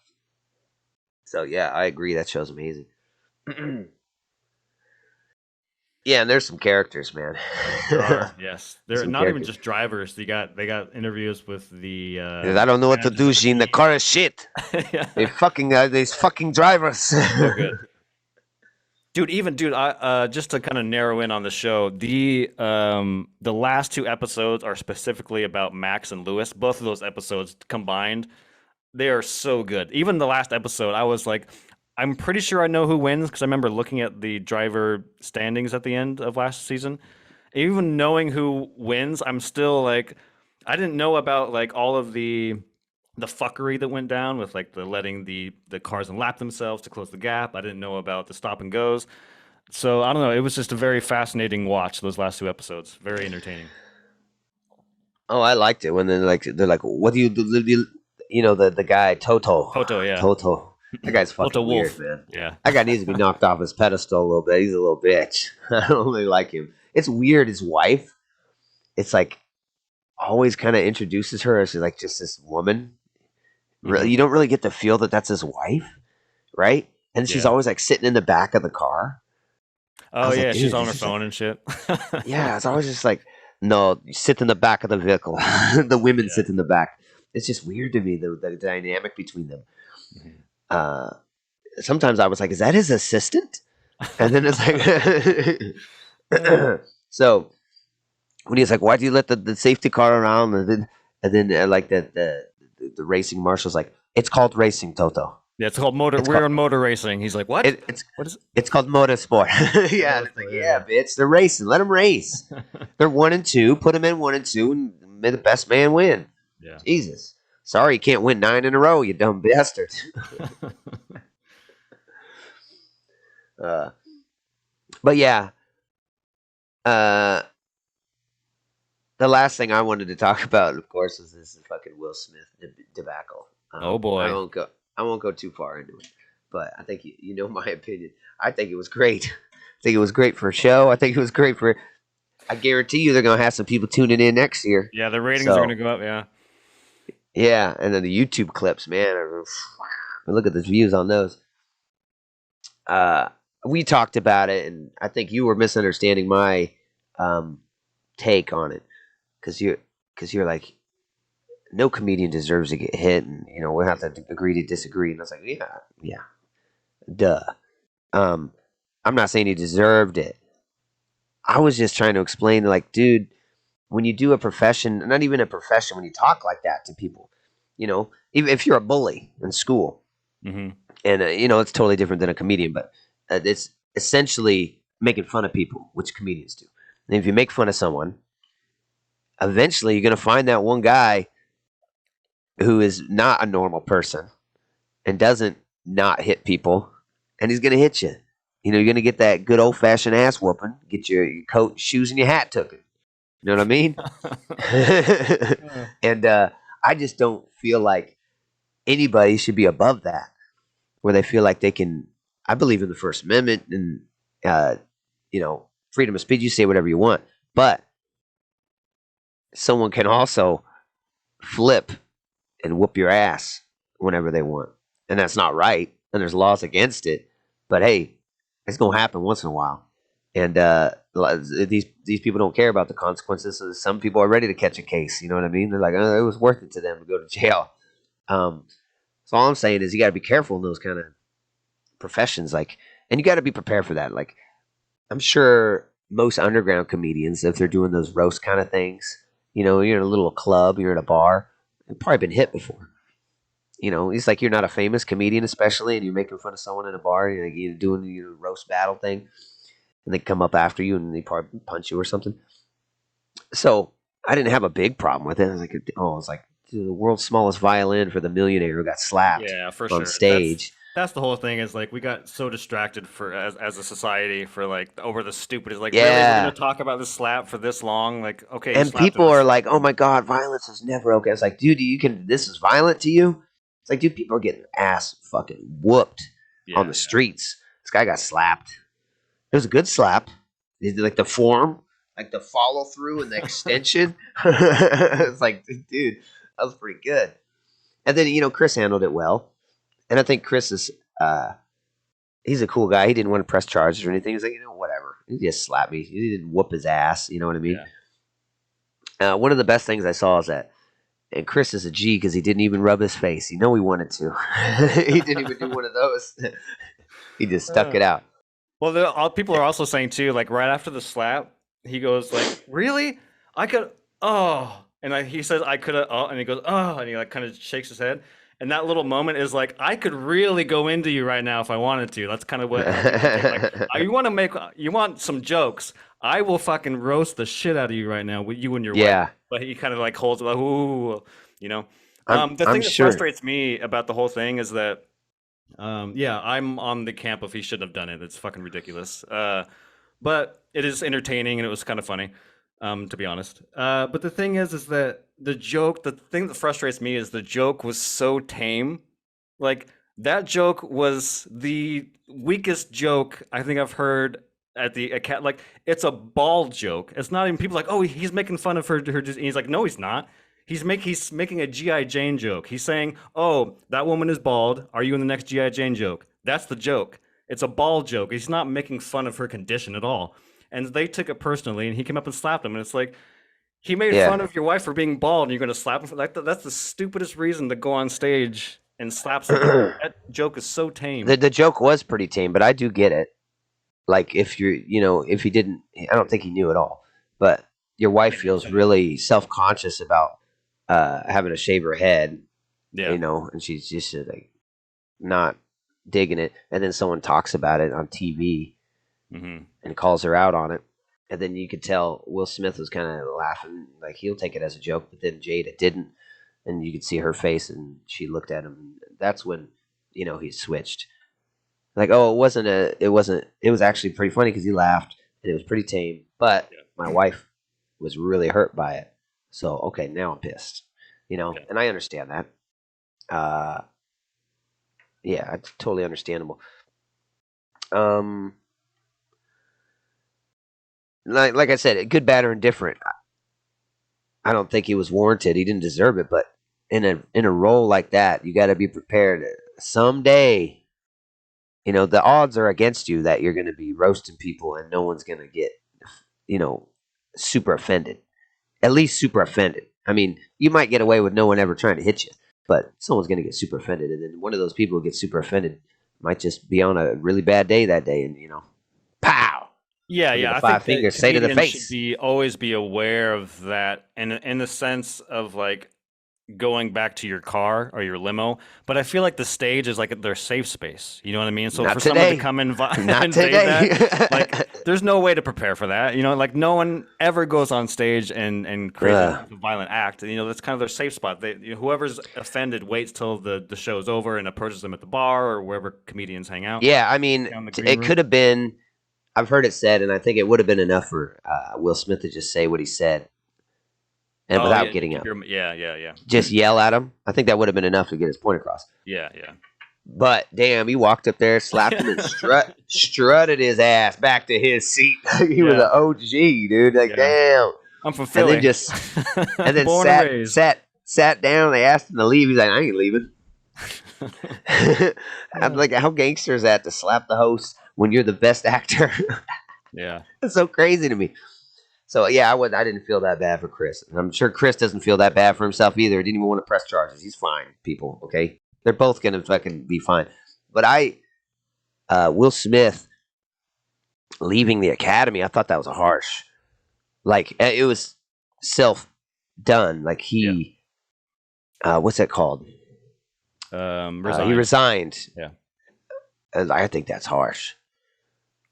So yeah, I agree. That show's amazing. Yeah, and there's some characters, man. There are, yes. They're not even just drivers. They got interviews with the I don't know what to do, Gene. The car is shit. Yeah. These fucking drivers. So good. Dude, I just to kind of narrow in on the show, the last two episodes are specifically about Max and Lewis. Both of those episodes combined, they are so good. Even the last episode, I was like, I'm pretty sure I know who wins because I remember looking at the driver standings at the end of last season. Even knowing who wins, I'm still like, I didn't know about like all of the fuckery that went down with like the letting the cars unlap themselves to close the gap. I didn't know about the stop and goes. So I don't know. It was just a very fascinating watch. Those last two episodes, very entertaining. Oh, I liked it when they're like, what do you do? You know the guy Toto. Toto, yeah. Toto. That guy's Toto fucking weird, Wolf, man. yeah. That guy needs to be knocked off his pedestal a little bit. He's a little bitch. I don't really like him. It's weird. His wife. It's like always kind of introduces her as like just this woman. Hmm. You don't really get to feel that that's his wife, right? And she's Yeah. always like sitting in the back of the car. I Oh was like, yeah, she's dude, on this her is like, phone and shit. yeah. It's always just like, no, you sit in the back of the vehicle. The women Yeah. sit in the back. It's just weird to me the dynamic between them. Mhm. Uh, Sometimes I was like, is that his assistant? And then it's like, so when he's like, why do you let the safety car around? And then like the racing marshal's like, it's called racing, Toto. Yeah, it's called motor. It's We're called in motor racing. He's like, what? it, it's What is it? it's called motorsport. Yeah, it's like, yeah, Yeah. bitch, they're racing. Let them race. They're 1 and 2. Put them in 1 and 2, and may the best man win. Yeah. Jesus, sorry, you can't win 9 in a row, you dumb bastard. Uh, but yeah, uh, the last thing I wanted to talk about, of course, is this fucking Will Smith debacle. Oh boy. I won't go too far into it, but I think you know my opinion. I think it was great. I think it was great for a show. I think it was great for. I guarantee you, they're gonna have some people tuning in next year. Yeah, the ratings are So gonna go up. Yeah. yeah, and then the YouTube clips, man. Look at the views on those. Uh, we talked about it, and I think you were misunderstanding my um, take on it because you're like, no comedian deserves to get hit, and we have to agree to disagree. And I was like, yeah, yeah, duh. Um, I'm not saying he deserved it. I was just trying to explain, like, dude, when you do a profession, not even a profession, when you talk like that to people, even if you're a bully in school, Hmm. and it's totally different than a comedian, but it's essentially making fun of people, which comedians do. And if you make fun of someone, eventually you're gonna find that one guy who is not a normal person and doesn't not hit people, and he's gonna hit you. You're gonna get that good old fashioned ass whooping, get your coat, shoes, and your hat taken. You know what I mean? And I just don't feel like anybody should be above that, where they feel like they can. I believe in the First Amendment and uh, freedom of speech. You say whatever you want, but someone can also flip and whoop your ass whenever they want, and that's not right. And there's laws against it. But hey, it's gonna happen once in a while, and these people don't care about the consequences. So some people are ready to catch a case. You know what I mean? They're like, oh, it was worth it to them to go to jail. Um, so all I'm saying is you got to be careful in those kind of professions, like, and you got to be prepared for that. Like, I'm sure most underground comedians, if they're doing those roast kind of things, you're in a little club, you're in a bar, you've probably been hit before. It's like you're not a famous comedian, especially, and you're making fun of someone in a bar, you're doing your roast battle thing, and they come up after you and they probably punch you or something. So I didn't have a big problem with it. I was like, dude, the world's smallest violin for the millionaire who got slapped Yeah, for on sure. That's stage. that's the whole thing. Is like we got so distracted for as a society for like over the stupid. Is like really we're gonna Yeah. talk about this slap for this long? Like okay, you And slapped him. people This are like, "Oh my god, violence is never okay." It's like, dude, this is violent to you? It's like, dude, people are getting their ass fucking whooped on Yeah, the streets. This guy got slapped. It was a good slap. Like the form, like the follow through and the extension. It's like, dude, that was pretty good. And then Chris handled it well, and I think Chris is he's a cool guy. He didn't want to press charges or anything. He's like, whatever. He just slapped me. He didn't whoop his ass. You know what I mean? yeah. One of the best things I saw is that, and Chris is a G because he didn't even rub his face. He wanted to. He didn't even do one of those. He just stuck Uh, it out. Well, people are also saying too, like right after the slap, he goes like, "Really? I could, oh," and he says, "I could have," oh, and he goes, "Oh," and he like kind of shakes his head. And that little moment is like, I could really go into you right now if I wanted to. That's kind of what how people take. Like, you want some jokes? I will fucking roast the shit out of you right now with you and your wife. Yeah, But he kind of like holds it like, ooh, you know. The I'm thing that sure. frustrates me about the whole thing is that yeah, I'm on the camp of he shouldn't have done it. It's fucking ridiculous. But it is entertaining and it was kind of funny, to be honest. But the thing is that the thing that frustrates me is the joke was so tame. Like that joke was the weakest joke I think I've heard at the cat. Like it's a bald joke. It's not even people like, oh, he's making fun of her. And he's like, no, he's not. He's making a GI Jane joke. He's saying, "Oh, that woman is bald. Are you in the next GI Jane joke?" That's the joke. It's a bald joke. He's not making fun of her condition at all. And they took it personally, and he came up and slapped him. And it's like he made Yeah, fun of your wife for being bald, and you're going to slap him for like that's the stupidest reason to go on stage and slap somebody. That joke is so tame. the joke was pretty tame, but I do get it. Like if you're, if he didn't, I don't think he knew at all. But your wife feels really self conscious about having to shave her head, Yeah. and she's just like not digging it. And then someone talks about it on TV Mm-hmm. and calls her out on it. And then you could tell Will Smith was kind of laughing, like he'll take it as a joke, but then Jada didn't. And you could see her face, and she looked at him. And that's when, he switched. Like, oh, it was actually pretty funny because he laughed and it was pretty tame. But Yeah. my wife was really hurt by it. So, okay, now I'm pissed, Yeah. and I understand that. Uh, yeah, it's totally understandable. Um, like I said, good, bad, or indifferent. I don't think he was warranted. He didn't deserve it. But in a role like that, you got to be prepared. Someday, the odds are against you that you're going to be roasting people, and no one's going to get, you know, super offended. At least super offended. I mean, you might get away with no one ever trying to hit you, but someone's going to get super offended, and then one of those people who gets super offended might just be on a really bad day that day, and pow. Yeah, Give me yeah. the I five think that fingers, say to the comedians should face. be always be aware of that, and in the sense of like going back to your car or your limo. But I feel like the stage is like their safe space. You know what I mean? So Not for someone to today. come Not invade that, like today. there's no way to prepare for that. Like no one ever goes on stage and creates a violent act. That's kind of their safe spot. Whoever's offended waits till the show's over and approaches them at the bar or wherever comedians hang out. Yeah, I mean, Down the green it room. could have been. I've heard it said, and I think it would have been enough for Will Smith to just say what he said, and Oh without yeah, getting up, yeah. just yell at him. I think that would have been enough to get his point across. Yeah. But damn, he walked up there, slapped him, and strutted his ass back to his seat. He was Yeah. an OG, dude. Like, Yeah. damn. I'm from And Philly. then and then Born and raised. sat down. They asked him to leave. He's like, I ain't leaving. I'm like, how gangster is that to slap the host when you're the best actor? Yeah. It's so crazy to me. So yeah, I didn't feel that bad for Chris, and I'm sure Chris doesn't feel that bad for himself either. He didn't even want to press charges. He's fine, people. Okay, they're both gonna fucking be fine. But Will Smith leaving the academy, I thought that was harsh. Like it was self done. Like he, what's that called? Resigned. He resigned. Yeah. And I think that's harsh.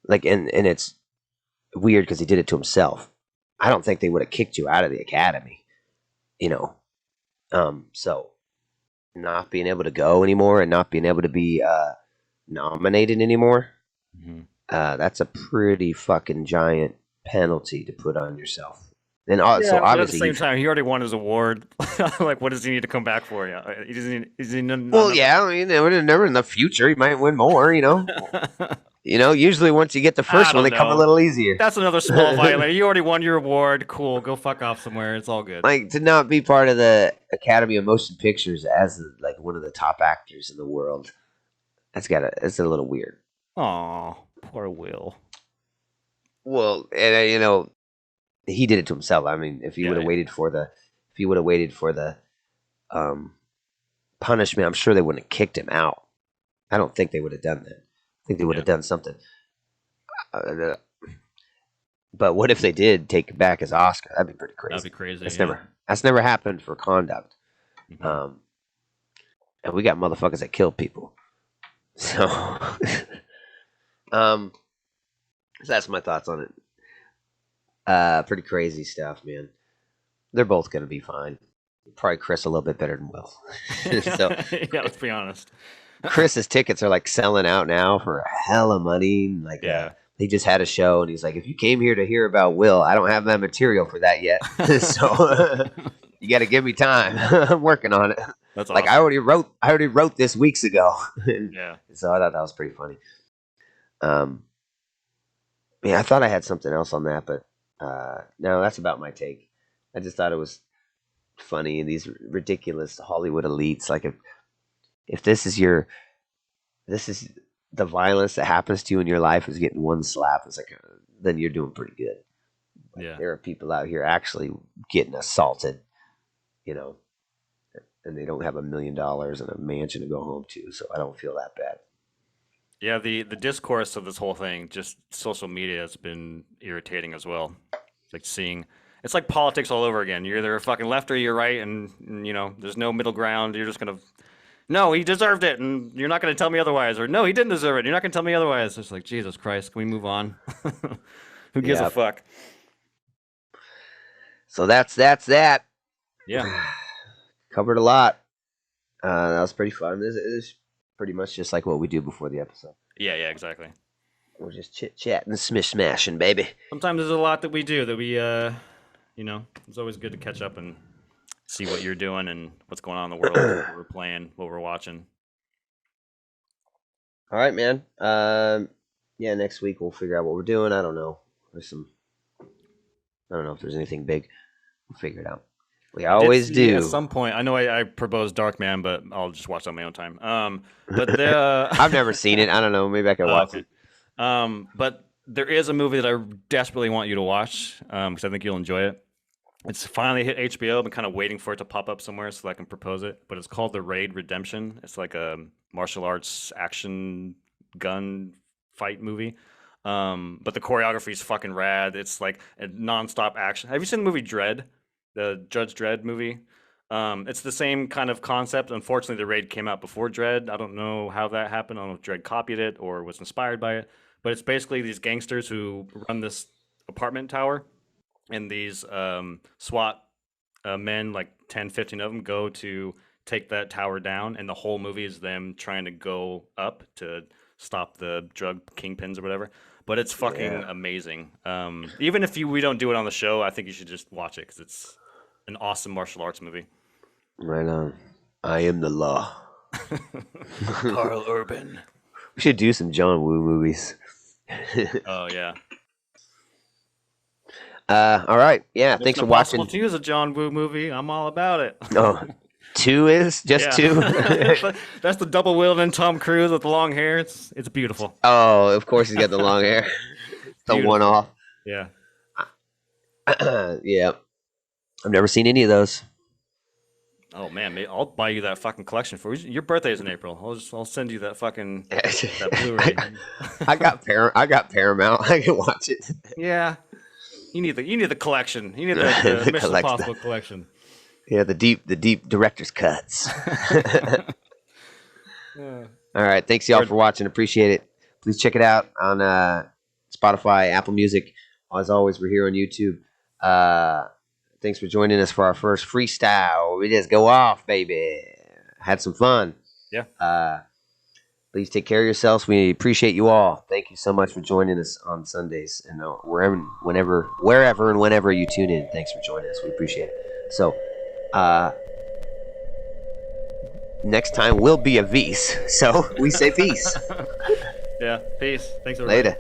Like, and it's weird because he did it to himself. I don't think they would have kicked you out of the academy, So not being able to go anymore and not being able to be nominated anymore, that's a pretty fucking giant penalty to put on yourself. And so but obviously, at the same time, he already won his award. Like, what does he need to come back for? Yeah, he doesn't. yeah, I mean, never in the future he might win more. Usually once you get the first one, they come a little easier. That's another small violation. You already won your award. Cool. Go fuck off somewhere. It's all good. Like, to not be part of the Academy of Motion Pictures as like one of the top actors in the world, it's a little weird. Aw, poor Will. Well, and he did it to himself. I mean, if he would have waited for the punishment, I'm sure they wouldn't have kicked him out. I don't think they would have done that. I think they would have done something. But what if they did take back his Oscar? That'd be pretty crazy. That'd be crazy. That's never happened for conduct. Mm-hmm. And we got motherfuckers that kill people. So, so that's my thoughts on it. Pretty crazy stuff, man. They're both gonna be fine. Probably Chris a little bit better than Will. So, yeah, let's be honest. Chris's tickets are like selling out now for a hell of money. Like, he just had a show, and he's like, "If you came here to hear about Will, I don't have that material for that yet. So you got to give me time. I'm working on it." That's like awesome. I already wrote this weeks ago. Yeah. So I thought that was pretty funny. I thought I had something else on that, but no, that's about my take. I just thought it was funny, and these ridiculous Hollywood elites. Like, if this is the violence that happens to you in your life is getting one slap, it's like, then you're doing pretty good. Like, Yeah. there are people out here actually getting assaulted, and they don't have $1 million and a mansion to go home to, so I don't feel that bad. Yeah, the discourse of this whole thing, just social media, has been irritating as well. Like it's like politics all over again. You're either a fucking left or you're right, and there's no middle ground. You're just gonna, no, he deserved it, and you're not gonna tell me otherwise, or no, he didn't deserve it. You're not gonna tell me otherwise. It's like, Jesus Christ, can we move on? Who gives a fuck? So that's that. Yeah. Covered a lot. That was pretty fun. It is pretty much just like what we do before the episode. Yeah, exactly. We're just chit-chatting, smish-smashing, baby. Sometimes there's a lot that we do that we, it's always good to catch up and see what you're doing and what's going on in the world, what we're playing, what we're watching. All right, man. Next week we'll figure out what we're doing. I don't know. I don't know if there's anything big. We'll figure it out. We always do. At some point, I know I proposed Darkman, but I'll just watch it on my own time. But I've never seen it. I don't know. Maybe I can watch it. But there is a movie that I desperately want you to watch because I think you'll enjoy it. It's finally hit HBO. I've been kind of waiting for it to pop up somewhere so that I can propose it. But it's called The Raid Redemption. It's like a martial arts action gun fight movie. But the choreography is fucking rad. It's like a nonstop action. Have you seen the movie Dredd? The Judge Dredd movie? It's the same kind of concept. Unfortunately, The Raid came out before Dredd. I don't know how that happened. I don't know if Dredd copied it or was inspired by it. But it's basically these gangsters who run this apartment tower, and these SWAT men, like 10, 15 of them, go to take that tower down, and the whole movie is them trying to go up to stop the drug kingpins or whatever. But it's fucking amazing. Even if we don't do it on the show, I think you should just watch it because it's an awesome martial arts movie. Right on. I am the law. Carl Urban. We should do some John Woo movies. Oh, yeah. All right. Yeah, thanks for watching. Impossible 2 is a John Woo movie. I'm all about it. Oh, 2 is? Just 2? That's the double wielding Tom Cruise with the long hair. It's beautiful. Oh, of course he's got the long hair. The beautiful. One off. Yeah. Yeah. I've never seen any of those. Oh man, I'll buy you that fucking collection for you. Your birthday is in April. I'll send you that fucking that Blu-ray. I got Paramount. I can watch it. Yeah. You need the collection. You need the Mission Impossible collection. Yeah, the deep director's cuts. All right, thanks y'all for watching. Appreciate it. Please check it out on Spotify, Apple Music. As always, we're here on YouTube. Thanks for joining us for our first freestyle. We just go off, baby. Had some fun. Yeah. Please take care of yourselves. We appreciate you all. Thank you so much for joining us on Sundays and wherever and whenever you tune in. Thanks for joining us. We appreciate it. So, next time will be a V's. So we say peace. Yeah, peace. Thanks, everybody. Later.